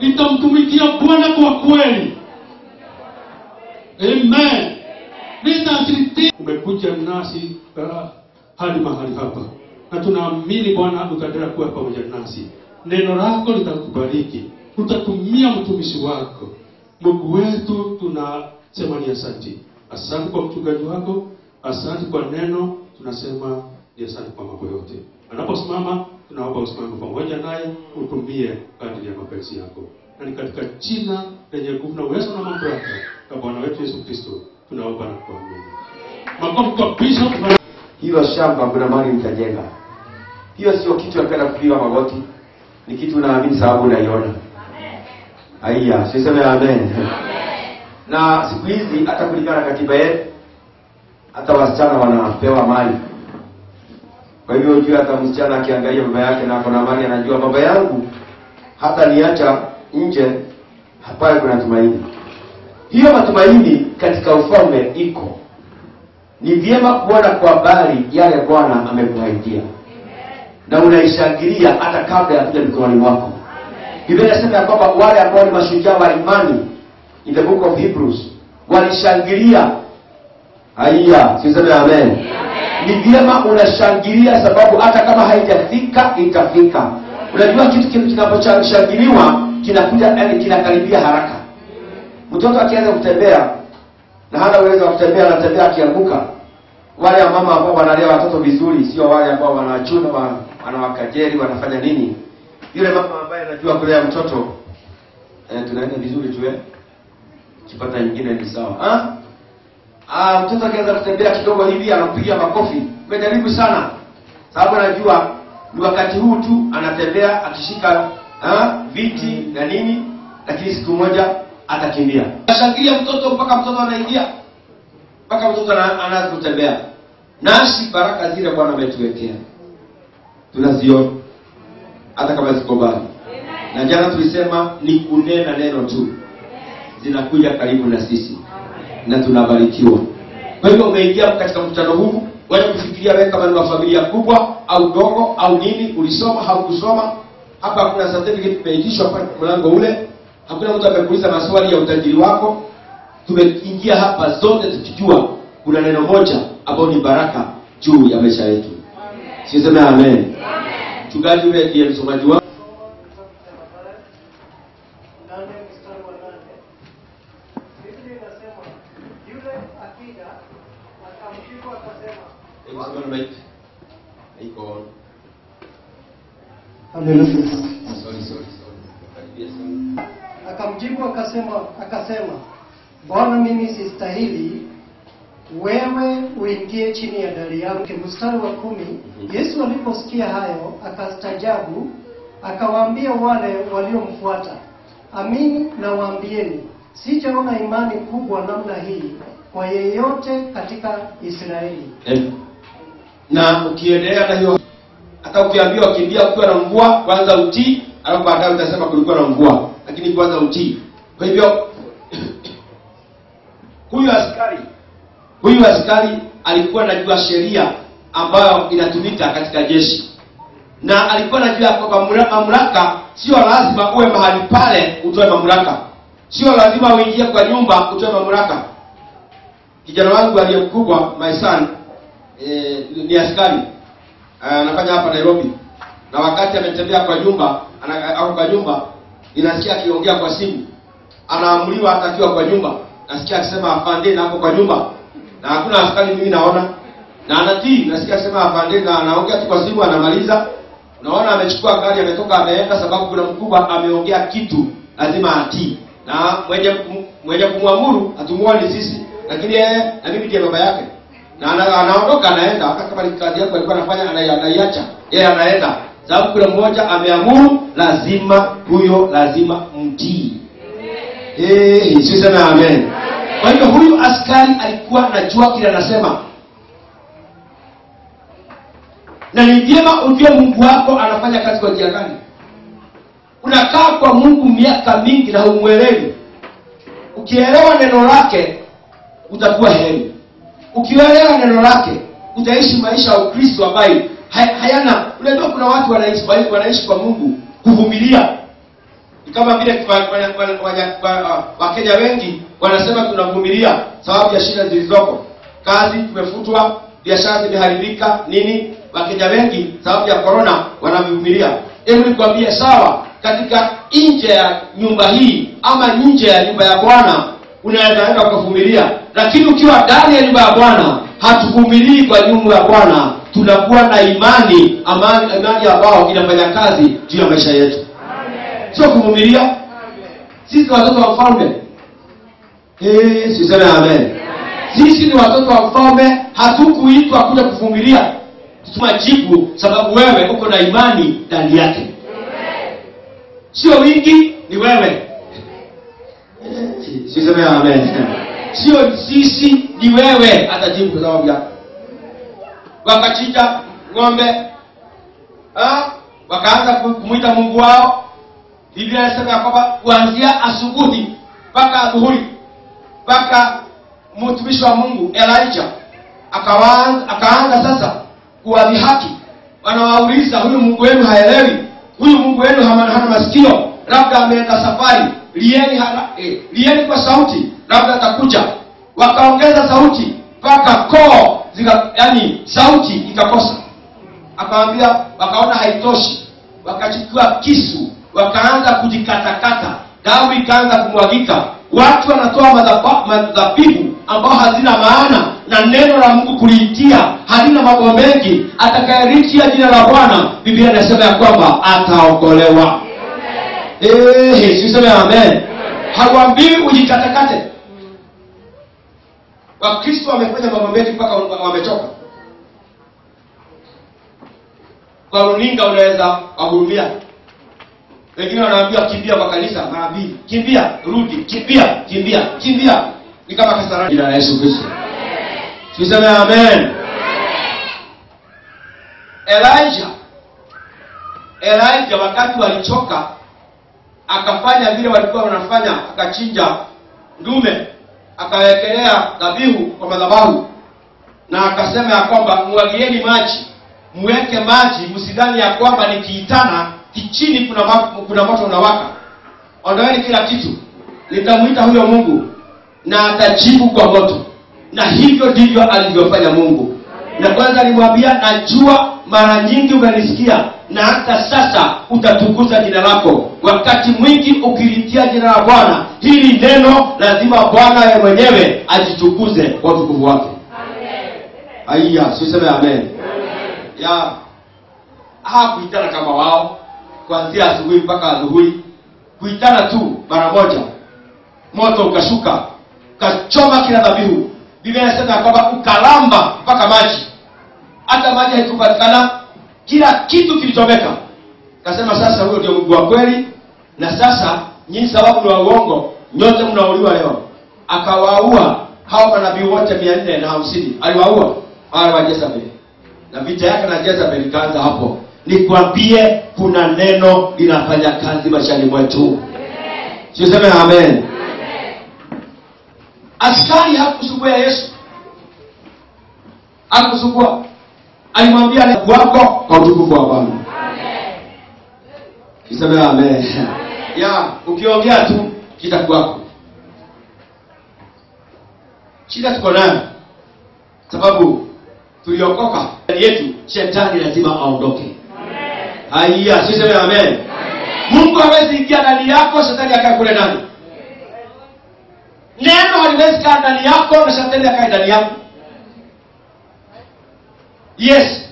Nitamtumikia Bwana kwa kweli. Amen. Umekuja nasi hadi mahali hapa, na tunaamini Bwana utaendelea kuwa pamoja nasi. Neno lako litakubariki, utatumia mtumishi wako. Mungu wetu, tunasema ni asante. Asante kwa mchungaji wako, asante kwa neno, tunasema ni asante kwa mambo yote. Anaposimama tunaomba usimame pamoja naye, utumie kadri ya mapenzi yako. Na ni katika jina lenye nguvu na uwezo na mamlaka ya Bwana wetu Yesu Kristo tunaomba na kuamini. Makofi kwa Bishop. Hilo shamba kuna mali mtajenga. Hiyo sio kitu ya kwenda kupiga magoti. Ni kitu unaamini sababu unaiona. Amen. Haya, siseme amen. Amen. Na siku hizi hata kulingana na katiba yetu, hata wasichana wanapewa mali. Kwa hivyo unajua hata msichana akiangalia baba yake na ako na mali, anajua baba yangu hata niacha nje, hapa kuna tumaini. Hiyo matumaini katika ufalme iko. Ni vyema kuona kwa habari yale Bwana amekuahidia. Na unaishangilia hata kabla ya kuja mikononi mwako. Biblia inasema ya kwamba wale ambao ni mashujaa wa imani, in the book of Hebrews, walishangilia. Haya, siseme amen. Ni vyema unashangilia, sababu hata kama haijafika itafika. Unajua kitu kinaposhangiliwa kinakuja, yani kinakaribia haraka. Mtoto akianza kutembea na hana uwezo wa kutembea, anatembea akianguka. Wale mama ambao wanalea watoto vizuri, sio wale ambao wanachuna, wanawakajeri, wanafanya nini. Yule mama ambaye anajua kulea mtoto, tunaenda vizuri tu kipata nyingine ni sawa. Mtoto akianza kutembea kidogo hivi anampigia makofi. Umejaribu sana. Sababu anajua ni wakati huu tu anatembea akishika viti na nini, lakini siku moja atakimbia. Anashangilia mtoto mpaka mtoto anaingia. Mpaka mtoto anaanza kutembea. Nasi baraka zile Bwana ametuwekea, tunaziona hata kama ziko mbali. Na jana tulisema ni kunena neno tu, zinakuja karibu na sisi na tunabarikiwa. Kwa hivyo umeingia katika mkutano huu, wewe kufikiria wewe kama ni wa familia kubwa au dogo au nini, ulisoma au kusoma. Hapa hakuna certificate imeitishwa hapa mlango ule. Hakuna mtu amekuuliza maswali ya utajiri wako. Tumeingia hapa zote tukijua kuna neno moja ambalo ni baraka juu ya maisha yetu. Siseme amen. Mchungaji yule ndiye msomaji wangu. Akamjibu akasema, Bwana, mimi sistahili wewe uingie chini ya dari yangu. Mstari wa 10, Yesu aliposikia hayo akastajabu, akawaambia wale waliomfuata, amini nawaambieni, sijaona imani kubwa namna hii kwa yeyote katika Israeli. Na ukiendelea na hiyo, hata ukiambiwa kimbia ukiwa na mvua, kwanza utii, alafu baadaye utasema kulikuwa na mvua, lakini kwanza utii. Kwa hivyo huyu askari alikuwa anajua sheria ambayo inatumika katika jeshi. Na alikuwa anajua kwamba mamlaka sio lazima uwe mahali pale utoe mamlaka. Sio lazima uingie kwa nyumba utoe mamlaka. Kijana wangu aliyemkubwa, my son, ni askari. Anafanya hapa Nairobi. Na wakati ametembea kwa nyumba, au kwa nyumba, ninasikia akiongea kwa simu. Anaamuliwa hata akiwa kwa nyumba. Nasikia akisema afande na hapo kwa nyumba. Na hakuna askari mimi naona. Na anatii, nasikia akisema afande na anaongea tu kwa simu, anamaliza. Unaona amechukua gari ametoka ameenda, sababu kuna mkubwa ameongea kitu, lazima atii. Na mwenye kumwamuru atumuone sisi, lakini yeye na mimi ndiye baba yake. Na anaondoka anaenda, hata kama ni kazi yako alikuwa anafanya anaiacha. Yeye anaenda. Sababu kuna mmoja ameamuru, lazima mtii. Sisi na amen. Kwa hiyo huyu askari alikuwa anajua kile anasema. Na ni vyema ujue Mungu wako anafanya kazi kwa njia gani. Unakaa kwa Mungu miaka mingi na humuelewi. Ukielewa neno lake utakuwa heri. Ukielewa neno lake utaishi maisha ya Ukristo ambayo hayana. Unajua kuna watu wanaishi kwa Mungu kuvumilia. Kama vile Wakenya wengi wanasema tunavumilia sababu ya shida zilizoko. kazi tumefutwa, biashara zimeharibika, nini, Wakenya wengi sababu ya corona wanavumilia. Hebu nikwambie, sawa, katika nje ya nyumba hii ama nje ya nyumba ya Bwana unaweza enda kuvumilia, lakini ukiwa ndani ya nyumba ya Bwana hatuvumilii kwa nyumba ya Bwana. Tunakuwa na imani ambao inafanya kazi juu ya maisha yetu. Amen. Sio kuvumilia. Sisi watoto wa mfalme. Siseme amen. Sisi ni watoto wa mfalme, hatukuitwa kuja kuvumilia. Tumajibu sababu wewe uko na imani ndani yake. Sio wingi, ni wewe. Siseme amen. Sio sisi, ni wewe atajibu kwa sababu yako. Wakachinja ng'ombe, wakaanza kumuita Mungu wao. Biblia inasema kwamba kuanzia asubuhi mpaka adhuhuri, mpaka mtumishi wa Mungu Elijah akaanza sasa kuwadhihaki. Wanawauliza, huyu Mungu wenu haelewi? Huyu Mungu wenu hana masikio? Labda ameenda safari. Lieni kwa sauti, labda atakuja. Wakaongeza sauti mpaka koo yani sauti ikakosa. Akawaambia, wakaona haitoshi, wakachukua kisu, wakaanza kujikatakata, damu ikaanza kumwagika. Watu wanatoa madhabihu ambao hazina maana, na neno la Mungu kuliitia halina mambo mengi. Atakayeritia jina la Bwana, Biblia inasema ya kwamba ataokolewa. Siseme amen. Hawaambii ujikatakate. Wakristo wamefanya mambo mengi mpaka wamechoka. Kwa runinga unaweza wahurumia. Wengine wanaambia kimbia kwa kanisa mara 2. Kimbia, rudi, kimbia. Ni kama kasarani la Yesu Kristo. Tuseme amen. Elijah wakati walichoka akafanya vile walikuwa wanafanya, akachinja ndume, akawekelea dhabihu kwa madhabahu, na akasema ya kwamba mwagieni maji, muweke maji, msidhani ya kwamba nikiitana kichini kuna moto unawaka. Ondoeni kila kitu, nitamuita huyo Mungu na atajibu kwa moto. Na hivyo ndivyo alivyofanya Mungu. Na kwanza alimwambia, najua mara nyingi unanisikia na hata sasa utatukuza jina lako. Wakati mwingi ukilitia jina la Bwana, hili neno lazima Bwana yeye mwenyewe ajitukuze kwa utukufu wake. Amen. Aya, siseme amen. Amen. Ya hakuitana kama wao kuanzia asubuhi mpaka adhuhuri. Kuitana tu mara moja, moto ukashuka, kachoma kila dhabihu. Biblia inasema kwamba ukalamba mpaka maji. Hata maji haikupatikana, kila kitu kilichomeka. Kasema sasa huyo ndio Mungu wa kweli, na sasa nyinyi sababu ni wa uongo, nyote mnauliwa leo. Akawaua hao manabii wote 450. Aliwaua wale wa Jezebel. Na vita yake na Jezebel ikaanza hapo. Nikwambie kuna neno linafanya kazi maishani mwetu. Siseme amen. Askari hakusugua Yesu. Hakusugua. Alimwambia ni wako kwa utukufu wa Bwana. Amen. Siseme amen. Ya, ukiongea tu kitakuwako. Shida tuko nayo. Sababu tuliokoka yetu, shetani lazima aondoke. Amen. Haya, siseme amen. Amen. Mungu hawezi ingia ndani yako, shetani akae kule ndani. Neno haliwezi kaa ndani yako na shetani akae ndani yako. Yes.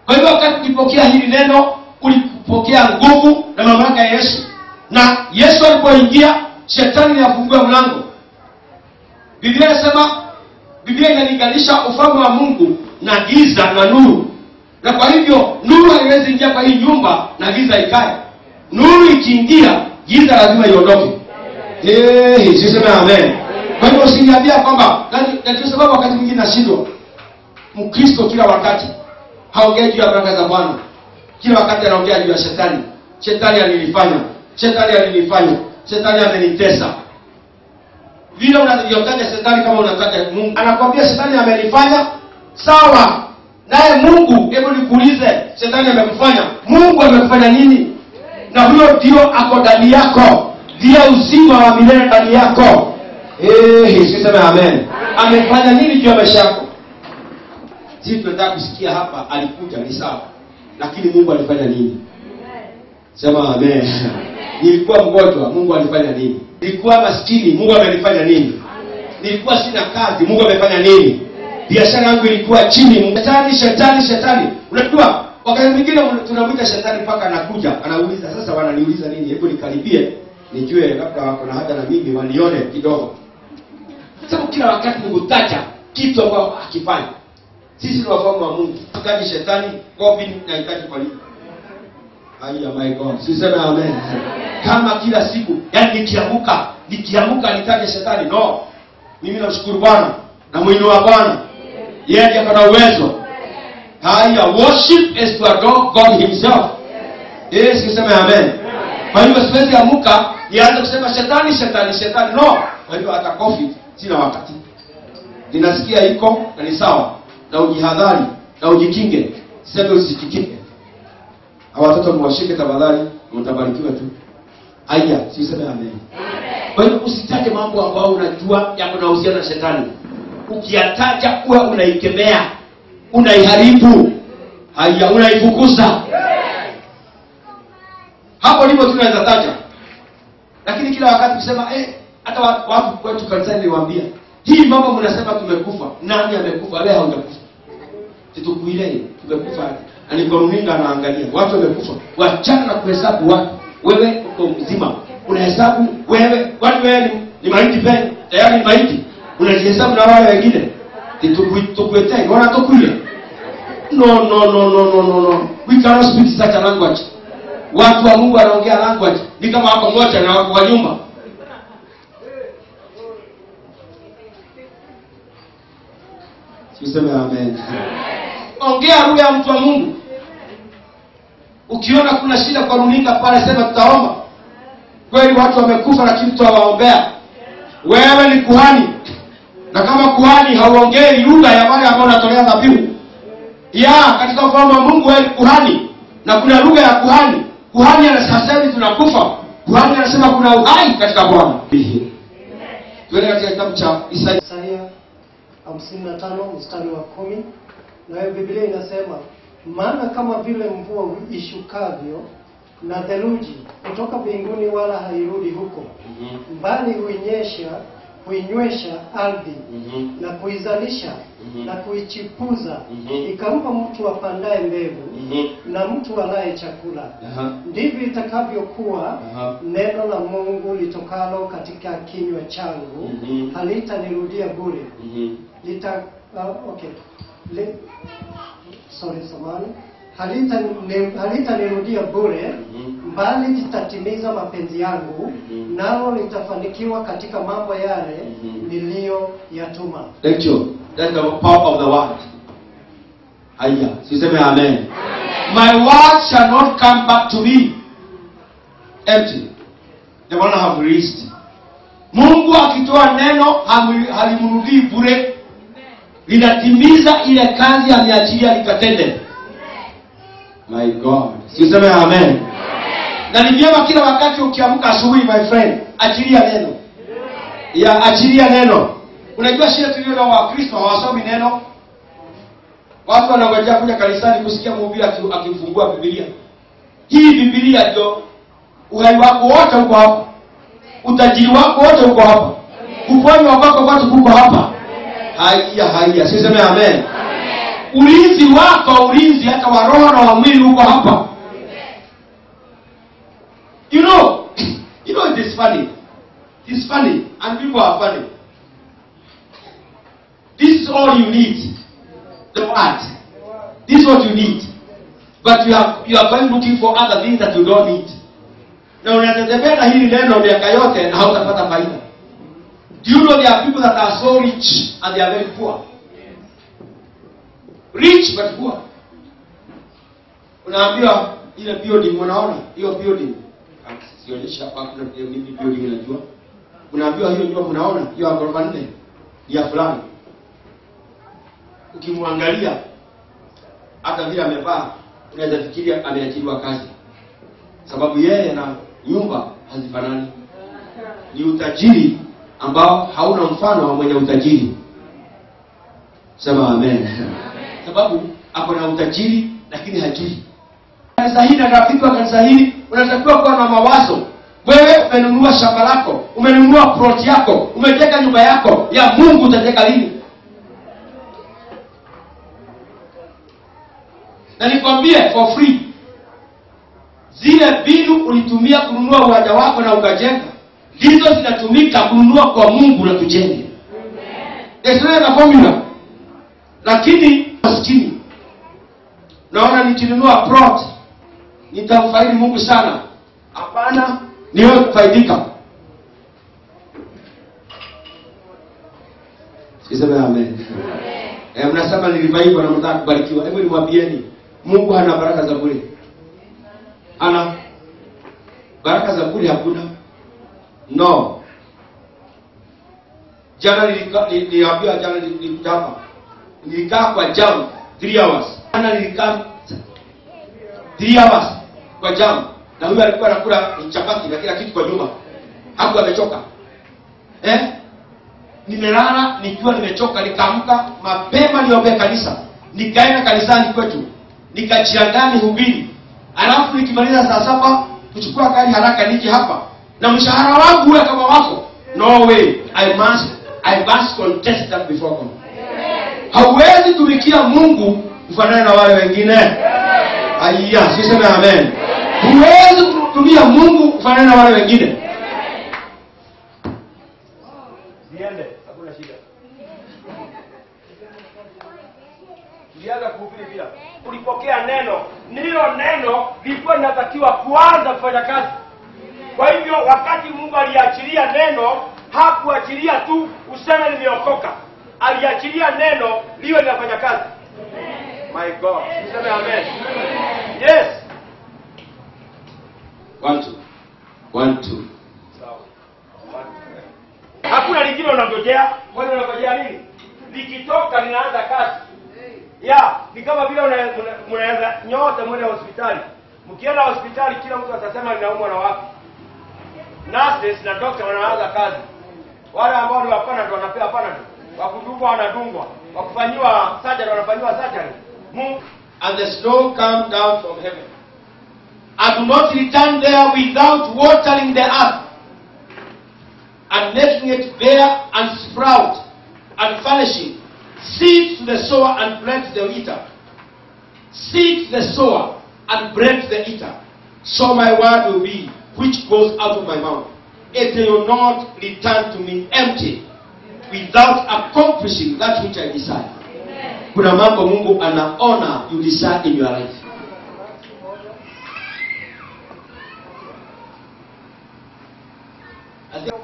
Kwa hivyo wakati ukipokea hili neno, ulipokea nguvu na mamlaka ya Yesu. Na Yesu alipoingia, shetani alifungua mlango. Biblia inasema, Biblia inalinganisha ufalme wa Mungu na giza na nuru. Na kwa hivyo nuru haiwezi ingia kwa hii nyumba na giza ikae. Nuru ikiingia, giza lazima iondoke. Siseme amen. Kwa hivyo usiniambia kwamba kwa sababu wakati mwingine nashindwa. Mkristo kila wakati haongei juu ya baraka za Bwana. Kila wakati anaongea juu ya shetani. Shetani alinifanya. Shetani amenitesa. Vile unavyotaja shetani kama unataja Mungu. Anakuambia shetani amenifanya, sawa. Naye Mungu, hebu nikuulize, shetani amekufanya, Mungu amekufanya nini? Na huyo ndio ako ndani yako. Ndiye uzima wa milele ndani yako. Siseme amen. Amefanya nini juu ya maisha yako? Sisi tunataka kusikia hapa alikuja ni sawa. Lakini Mungu alifanya nini? Sema amen. Nilikuwa mgonjwa, Mungu alifanya nini? Nilikuwa maskini, Mungu amenifanya nini? Nilikuwa sina kazi, Mungu amefanya nini? Biashara yangu ilikuwa chini. Shetani. Unajua wakati mwingine tunamwita shetani mpaka anakuja, anauliza sasa wananiuliza nini? Hebu nikaribie nijue labda wako na haja na mimi wanione kidogo. Sababu kila wakati Mungu tacha kitu ambacho akifanya. Sisi ni wafalme wa Mungu. Tukaji shetani, kopi na hitaji kwa nini? Haya my God. Siseme amen. Kama kila siku, yani nikiamuka nitaje shetani. No. Mimi namshukuru Bwana na muinua Bwana. Yeye ndiye ana uwezo. Haya, worship is to adore God himself. Siseme amen. Kwa hiyo siwezi amuka nianze kusema shetani. No. Kwa hiyo hata coffee sina wakati. Ninasikia iko na ni sawa. Na ujihadhari na ujikinge. Siseme usijikinge. Watoto mwashike tafadhali, mtabarikiwa tu. Haya, siseme amen. Kwa hiyo usitaje mambo ambayo unajua yako na uhusiano na shetani. Ukiyataja uwe unaikemea, unaiharibu. Haya, unaifukuza. Hapo ndipo tunaweza taja. Lakini kila wakati kusema hata watu kwetu kanisani niwaambia, hii mambo mnasema tumekufa. Nani amekufa? Leo haujakufa. Situkuile tumekufa. Alikuwa runinga anaangalia watu wamekufa. Wachana na kuhesabu watu. Wewe uko mzima. Unahesabu wewe, watu wewe ni maiti pekee. Tayari ni maiti. Unajihesabu na wale wengine. Tukuetei, wana tokuile. No. We cannot speak such a language. Watu wa Mungu wanaongea language. Ni kama wako moja na wako kwa nyumba. Tuseme amen. Ongea lugha ya mtu wa Mungu. Ukiona kuna shida kwa runinga pale sema tutaomba. Kweli watu wamekufa lakini tutawaombea. Wewe ni kuhani. Na kama kuhani hauongei lugha ya wale ambao wanatolea dhabihu. Katika ufalme wa Mungu wewe ni kuhani. Na kuna lugha ya kuhani. Kuhani anasema tunakufa. Kuhani anasema kuna uhai katika Bwana. Tuende katika kitabu cha Isaya 55 mstari wa 10. Na Biblia inasema, maana kama vile mvua ishukavyo na theluji kutoka mbinguni wala hairudi huko, bali huinywesha ardhi na kuizalisha na kuichipuza, ikampa mtu apandaye mbegu na mtu alaye chakula, ndivyo itakavyokuwa neno la Mungu litokalo katika kinywa changu, halitanirudia bure. Halitanirudia bure, bali litatimiza mapenzi yangu, nalo litafanikiwa katika mambo yale niliyoyatuma. Thank you. That's the power of the word. Haya, siseme amen. My word shall not come back to me empty. The one I have released. Mungu akitoa neno halimrudii bure. Linatimiza ile kazi ameachilia likatende. My God. Siseme amen. Na ni vyema kila wakati ukiamka asubuhi my friend, achilia neno. Achilia neno. Unajua shida tulio na Wakristo hawasomi neno. Watu wanangojea kuja kanisani kusikia mhubiri akifungua Biblia. Hii Biblia ndio uhai wako wote uko hapa. Utajiri wako wote uko hapa. Kuponywa wako wote uko hapa. Haya, siseme amen. Ulinzi wako, ulinzi hata wa roho na wa mwili uko hapa. You know it is funny. It's funny and people are funny. This is all you need. The word. This is what you need. But you are going looking for other things that you don't need. Na unatetemea hili neno miaka yote na hautapata faida. Do you know there are people that are so rich and they are very poor? Rich but poor. Unaambiwa ile building unaona, hiyo building. Sionyesha hapa kuna mimi building unajua. Unaambiwa hiyo nyumba unaona, hiyo ghorofa 4 ya fulani. Ukimwangalia hata vile amevaa unaweza fikiria ameajiriwa kazi. Sababu yeye na nyumba hazifanani. Ni utajiri ambao hauna mfano wa mwenye utajiri. Sema amen. Sababu ako na utajiri lakini hajui. Kanisa hili na rafiki wa kanisa hili unatakiwa kuwa na mawazo. Wewe umenunua shamba lako, umenunua plot yako, umejenga nyumba yako, ya Mungu utajenga lini? Na nikwambie for free, zile mbinu ulitumia kununua uwanja wako na ukajenga, hizo zinatumika kununua kwa Mungu na kujenge. Ndio na formula. Lakini maskini naona nikinunua plot nitamfaidi Mungu sana. Hapana, ni wewe kufaidika. Siseme amen. Mnasema nilibaiwa na mtaka kubarikiwa. Hebu niwaambieni, Mungu hana baraka za bure. Ana baraka za bure hakuna. No. Jana niliambiwa nilikutapa. Nilikaa kwa jam 3 hours. Jana nilikaa 3 hours kwa jam. Na huyu alikuwa anakula chapati na kila kitu kwa nyumba. Hapo amechoka. Nimelala nikiwa nimechoka, nikaamka mapema niombe kanisa. Nikaenda kanisani kwetu. Nikajiandaa nihubiri. Alafu nikimaliza saa 7 kuchukua gari haraka nije hapa. Na mshahara wangu wewe kama wako. No way. I must contest that before God. Hauwezi tumikia Mungu ufanane na wale wengine. Aya, siseme amen. Huwezi kutumia Mungu ufanane na wale wengine. Niende, hakuna shida. Ulianza kuhubiri bila. Ulipokea neno. Nilo neno lilikuwa linatakiwa kuanza kufanya kazi. Kwa hivyo wakati Mungu aliachilia neno, hakuachilia tu useme nimeokoka. Aliachilia neno liwe linafanya kazi. My God. Useme amen. Yes. 1 2. Sawa. Hakuna lingine unangojea. Wewe unangojea nini? Likitoka linaanza kazi. Ni kama vile mnaanza nyote mwende hospitali. Mkienda hospitali kila mtu atasema ninaumwa na wapi. Nurses na doctor wanaanza kazi. Wale ambao ni wapana ndio wanapewa pana tu. Wakudungwa wanadungwa. Wakufanyiwa surgery wanafanyiwa surgery. And the snow come down from heaven. I do not return there without watering the earth and making it bear and sprout and furnishing seed to the sower and bread to the eater. Seed to the sower and bread to the eater. So my word will be, which goes out of my mouth. It will not return to me empty, without accomplishing that which I desire. Kuna mambo Mungu anaona you desire in your life.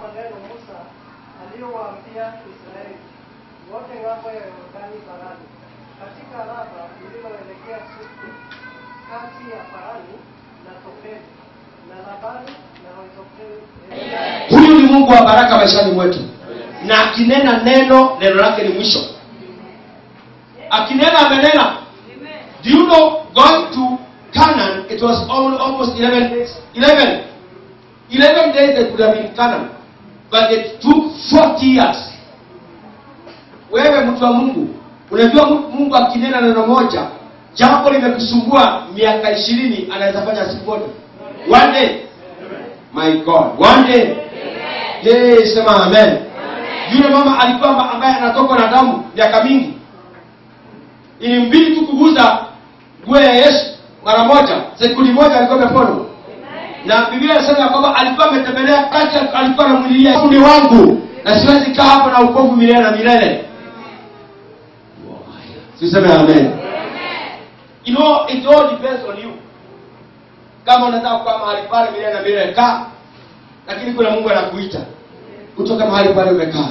Maneno Musa aliyowaambia Israeli wote ng'ambo ya Yordani barani katika Araba lililoelekea Suku kati ya Parani na Tofeli na Labani na Tofeli. Huyu ni Mungu wa baraka maishani mwetu. Na akinena neno lake ni mwisho. Akinena amenena. Do you know going to Canaan, it was almost 11 days. 11 days they could have been Canaan. But it took 40 years. Wewe mtu wa Mungu, unajua Mungu akinena neno moja, jambo limekusumbua miaka 20 anaweza fanya siku moja. One day. My God, one day. Hey, sema amen. Yule mama alikuwa ambaye anatoka na damu miaka mingi. Ilimbidi tu kuguza nguo ya Yesu mara moja, sekunde moja alikuwa amepona. Na Biblia inasema kwamba alikuwa ametembelea kati, alikuwa anamulilia ni wangu na siwezi kaa hapa na ukovu milele na milele. Siseme amen. You know, it all depends on you. Kama unataka kukaa mahali pale milele na milele kaa. Lakini kuna Mungu anakuita kutoka mahali pale umekaa.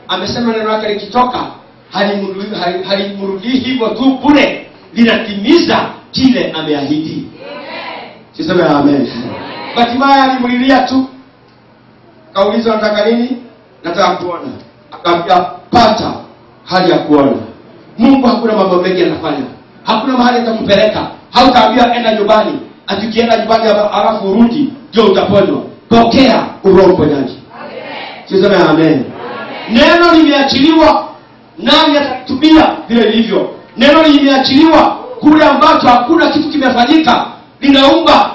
Amesema neno lake likitoka halimrudi hivyo tu bure, linatimiza kile ameahidi. Siseme amen. Batimaya alimlilia tu. Kauliza nataka nini? Nataka kuona. Akapata hali ya kuona. Mungu hakuna mambo mengi anafanya. Hakuna mahali atampeleka. Hautaambia enda nyumbani. Atikienda nyumbani alafu urudi ndio utaponywa. Pokea uroho uponyaji. Tuseme amen. Neno limeachiliwa, nani atatumia vile ilivyo? Neno limeachiliwa kule ambacho hakuna kitu kimefanyika, linaumba.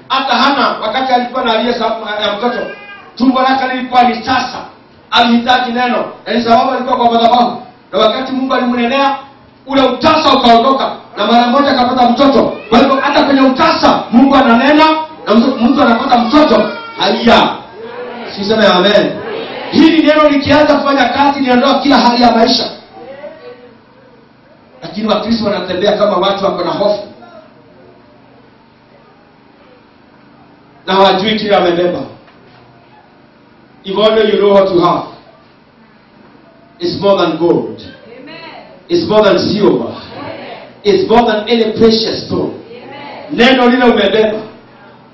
Hata Hana wakati alikuwa analia ya mtoto, tumbo lake lilikuwa ni sasa, alihitaji neno, na ni sababu alikuwa kwa madhabahu. Na wakati Mungu alimnenea, ule utasa ukaondoka na mara moja akapata mtoto. Kwa hivyo hata kwenye utasa Mungu ananena na mtu anapata mtoto. Haya. Siseme amen. Hili neno likianza kufanya kazi linaondoa kila hali ya maisha. Lakini Wakristo wanatembea kama watu wako na hofu, na hawajui kile wamebeba. If only you know what you have. It's more than gold. It's more than silver. It's more than any precious stone. Neno lile umebeba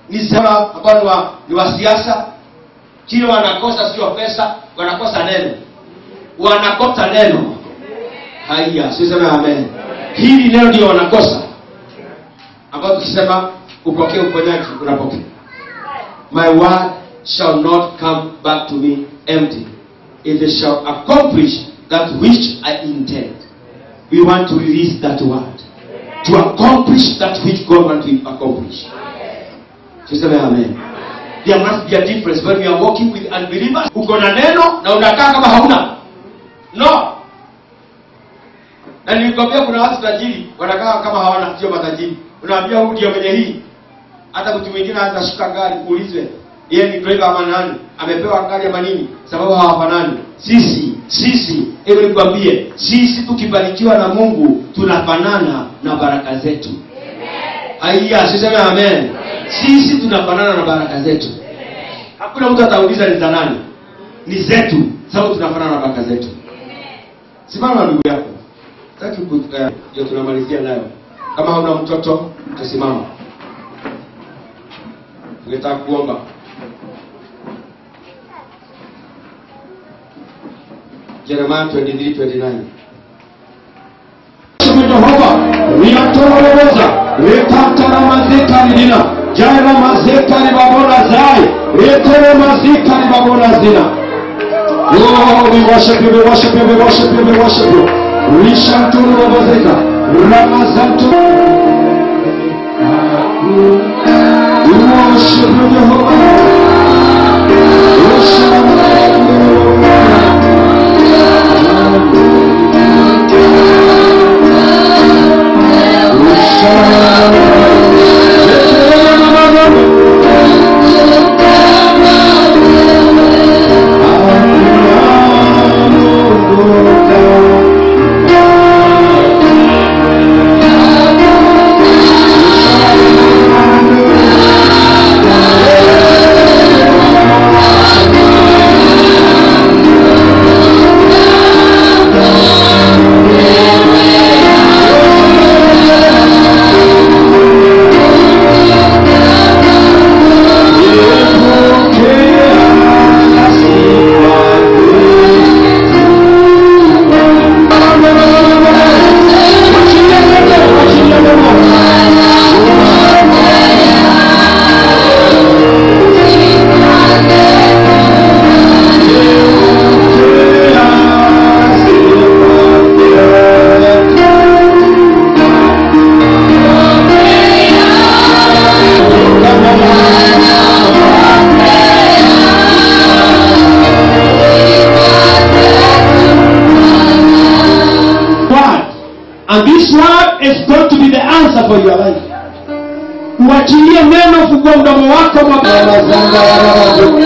ni sawa ambao ni wa siasa. Kile wanakosa sio pesa, wanakosa neno. Wanakosa neno. Haya, siseme amen. Hili neno ndio wanakosa. Ambao tukisema upokee uponyaji unapokea. My word shall not come back to me empty. If it shall accomplish that which I intend. We want to release that word to accomplish that which God wants to accomplish. Tuseme amen. There must be a difference when we are walking with unbelievers. Uko na neno na unakaa kama hauna. No. Na nilikwambia kuna watu tajiri wanakaa kama hawana, sio matajiri. Unaambia huyu ndio mwenye hii. Hata mtu mwingine atashuka gari kuulizwe, yeye ni driver ama nani? Amepewa gari ama nini? Sababu hawafanani. Sisi, hebu nikwambie, sisi tukibarikiwa na Mungu tunafanana na baraka zetu. Amen. Haya, siseme amen. Sisi tunafanana na baraka zetu. Hakuna mtu atauliza ni za nani. Ni zetu, sababu tunafanana na baraka zetu. Simama ndugu yako. Taki ndio tunamalizia nayo. Kama hauna mtoto, utasimama. Tunataka kuomba. Jeremiah 23:29. Jehova, niatoroza, rekatara mazeka nina, jaira mazeka ni babona zai, retere mazeka ni babona zina. Oh, we worship you, we worship you, we worship you, we worship you. Rishanturu mazeka, ramazantu. We worship you, Jehovah. Worship you. And this word is going to be the answer for your life. Uachilie neno, fungua mdomo wako mapema zanga ya rabu.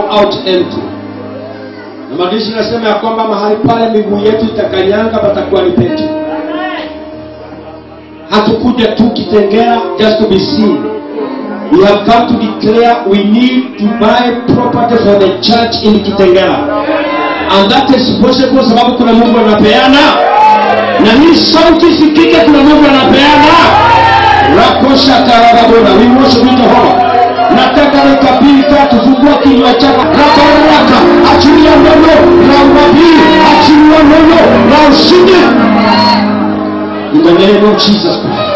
Out empty. Na maandishi nasema ya kwamba mahali pale miguu yetu itakanyanga patakuwa ni petu. Hatukuja tu Kitengela just to be seen. We have come to declare we need to buy property for the church in Kitengela. And that is possible sababu kuna Mungu anapeana. Na hii sauti sikike, kuna Mungu anapeana. Rakosha tarababona. We worship you Jehovah. Nataka nikabili tatu fungua kinywa chako. Rabaraka achilia neno la unabii, achilia neno la ushindi. In the name of Jesus Christ.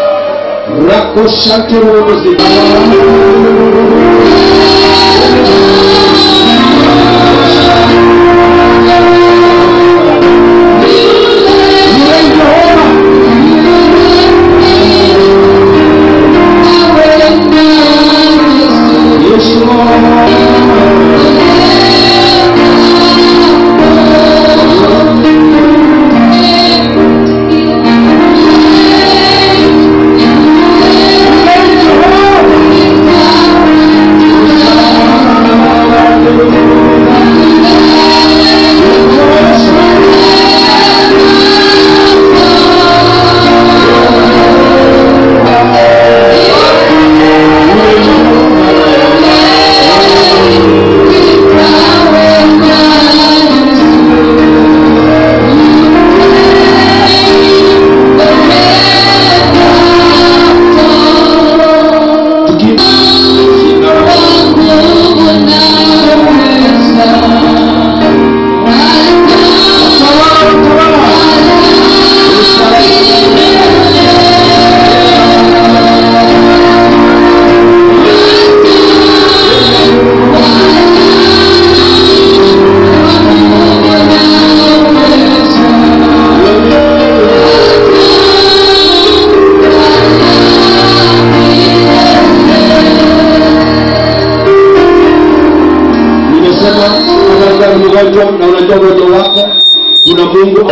Rakosha tarababona. Na unajua moja wako kuna Mungu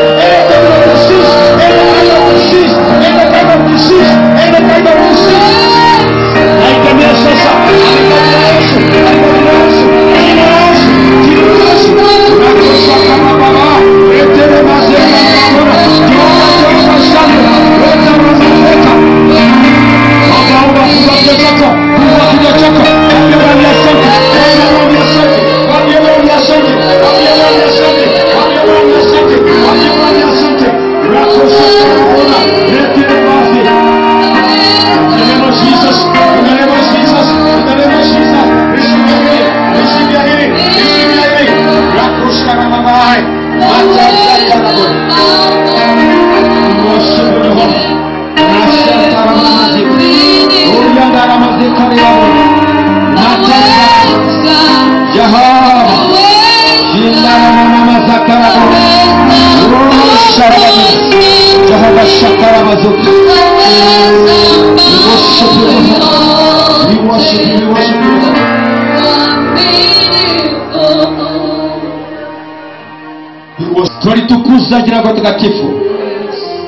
tulitukuza jina lako takatifu.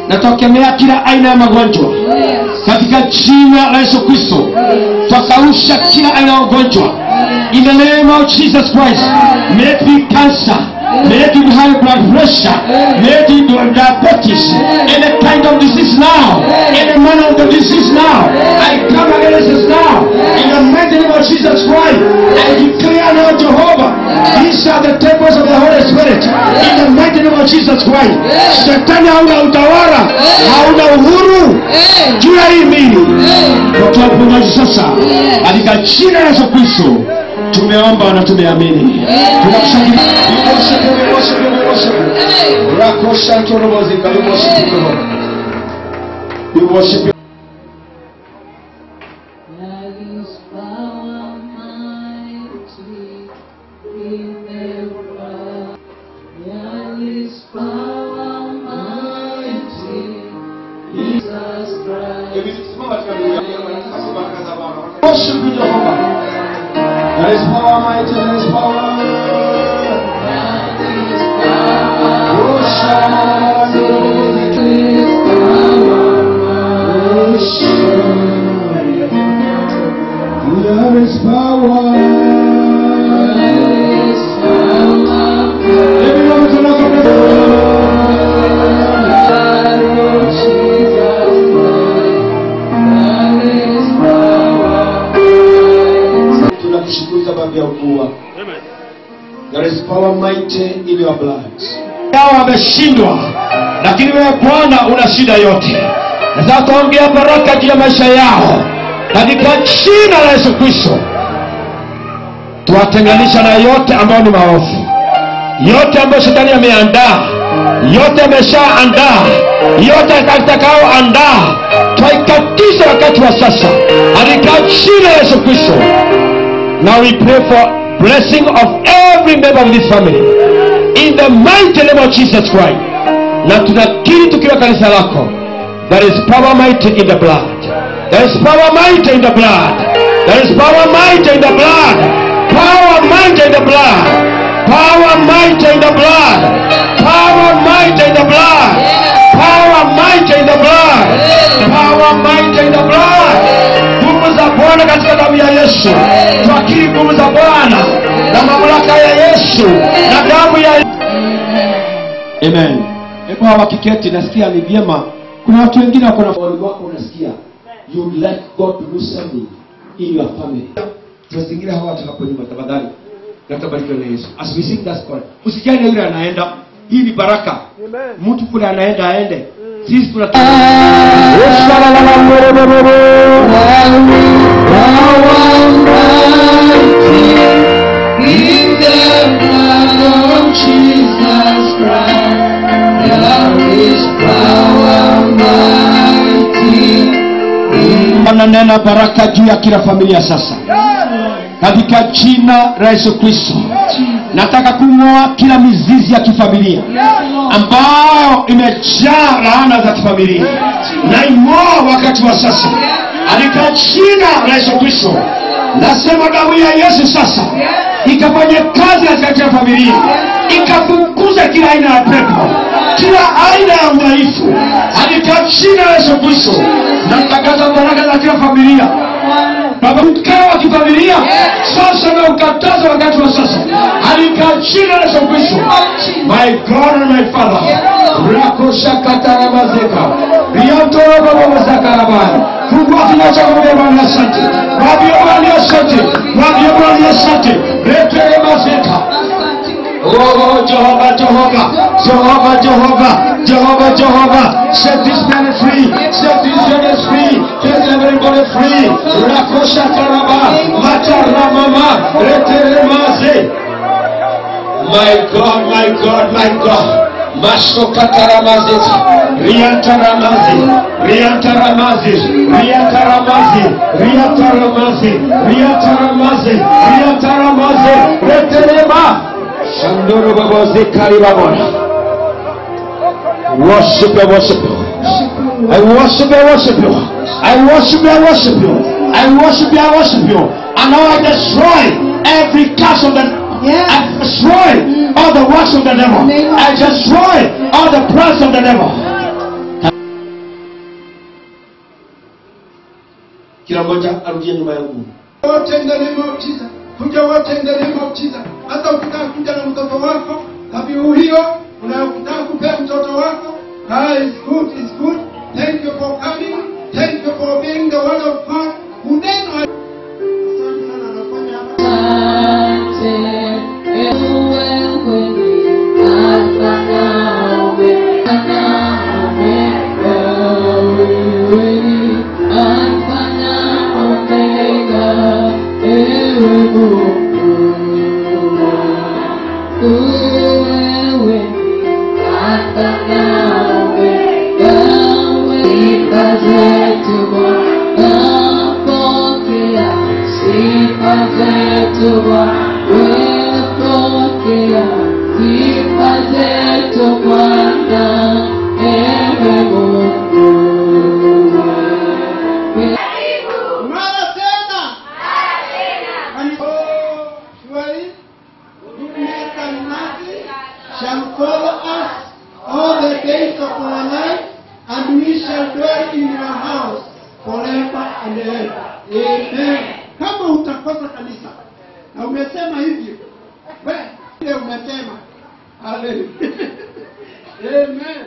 Natokemea kila aina ya magonjwa katika jina la Yesu Kristo. Twakausha kila aina ya ugonjwa in the name of Jesus Christ. May it be cancer, may it be high blood pressure, may it be diabetes, any kind of disease now, any manner of the disease now, I come against this now in the mighty name of Jesus Christ. I declare now, Jehovah, these are the temples of the Holy Spirit in the mighty name of Jesus Christ. Shetani hauna utawala, hauna uhuru juu ya hii mili. Kwa uponyaji sasa katika jina la Yesu Kristo tumeomba na tumeamini. Tunakushangilia. We worship you. Rakosha torobozi kama worship you. We worship you. Worship you, Jehovah. There is power, mighty, there is power. There is power. Everyone to look at the There is power mighty in your blood. Yao wameshindwa, lakini wewe Bwana una shida yote. Na sasa tuongea baraka juu ya maisha yao katika jina la Yesu Kristo. Tuwatenganisha na yote ambayo ni maovu, yote ambayo shetani ameandaa, yote ameshaandaa, yote atakayoandaa twaikatisha wakati wa sasa katika jina la Yesu Kristo. Now we pray for blessing of every member of this family in the mighty name of Jesus Christ. Na tunakiri tukiwa kanisa lako, there is power mighty in the blood. There is power mighty in the blood. There is power mighty in the blood. Power mighty in the blood. Power mighty in the blood. Power mighty in the blood. Power mighty in the blood. Power mighty in the blood. Nguvu za Bwana katika damu ya Yesu. Twakiri nguvu za Bwana na mamlaka ya Yesu na damu ya Amen. Hebu hawa kiketi, nasikia ni vyema. Kuna watu wengine wako na wali wako, unasikia you would like God to do something in your family. Tuwazingira hawa watu hapo nyuma tafadhali. Natabarikiwa na Yesu. As we sing that chorus, usijali yule anaenda. Hii ni baraka. Mtu kule anaenda aende. Sisi tunataka in the blood of Jesus Christ. There is power mighty. Ananena baraka juu ya kila familia sasa. Katika jina la Yesu Kristo. Nataka kung'oa kila mizizi ya kifamilia ambayo imejaa laana za kifamilia. Na ing'oa wakati wa sasa. Katika jina la Yesu Kristo. Nasema damu ya Yesu sasa ikafanye kazi katika familia, ikafukuza kila aina ya pepo, kila aina ya udhaifu katika jina la Yesu Kristo. Natangaza baraka za kila familia. Baba, mkao wa kifamilia sasa na ukataza wakati wa sasa katika jina la Yesu Kristo. My God and my Father, rakosha katara mazeka riantoro baba mazakarabani. Fungua kinywa chako kwa Bwana. Asante Baba, Bwana asante Baba, Bwana asante. Retere mazeka. Oh Jehovah, Jehovah, Jehovah, Jehovah, Jehovah, Jehovah, set this man free, set this man free, set everybody free. Rakosha karaba, matara mama, retere maze. My God, my God, my God. Masko kataramazi, riantaramazi, riantaramazi, riantaramazi, riantaramazi, riantaramazi, riantaramazi, retelema. Shandoro babozi karibabona. Worship you, worship you. I worship you, I worship you. I worship you, I worship you. I worship you, I worship you. And now I destroy every curse of the I destroy all the works of the devil. I destroy all the plans of the devil. Kila mmoja arudie nyuma yangu. Wote in the name of Jesus. Kuja wote in the name of Jesus. Hata ukitaka kuja na mtoto wako, dhabihu hiyo unayotaka kupea mtoto wako, is good, is good. Thank you for coming. Thank you for being the word of God. Uneno shall follow us all the days of our life, and we shall dwell in your house forever and ever. Amen. Kama utakosa kanisa na umesema hivyo, wewe umesema haleluya. Amen.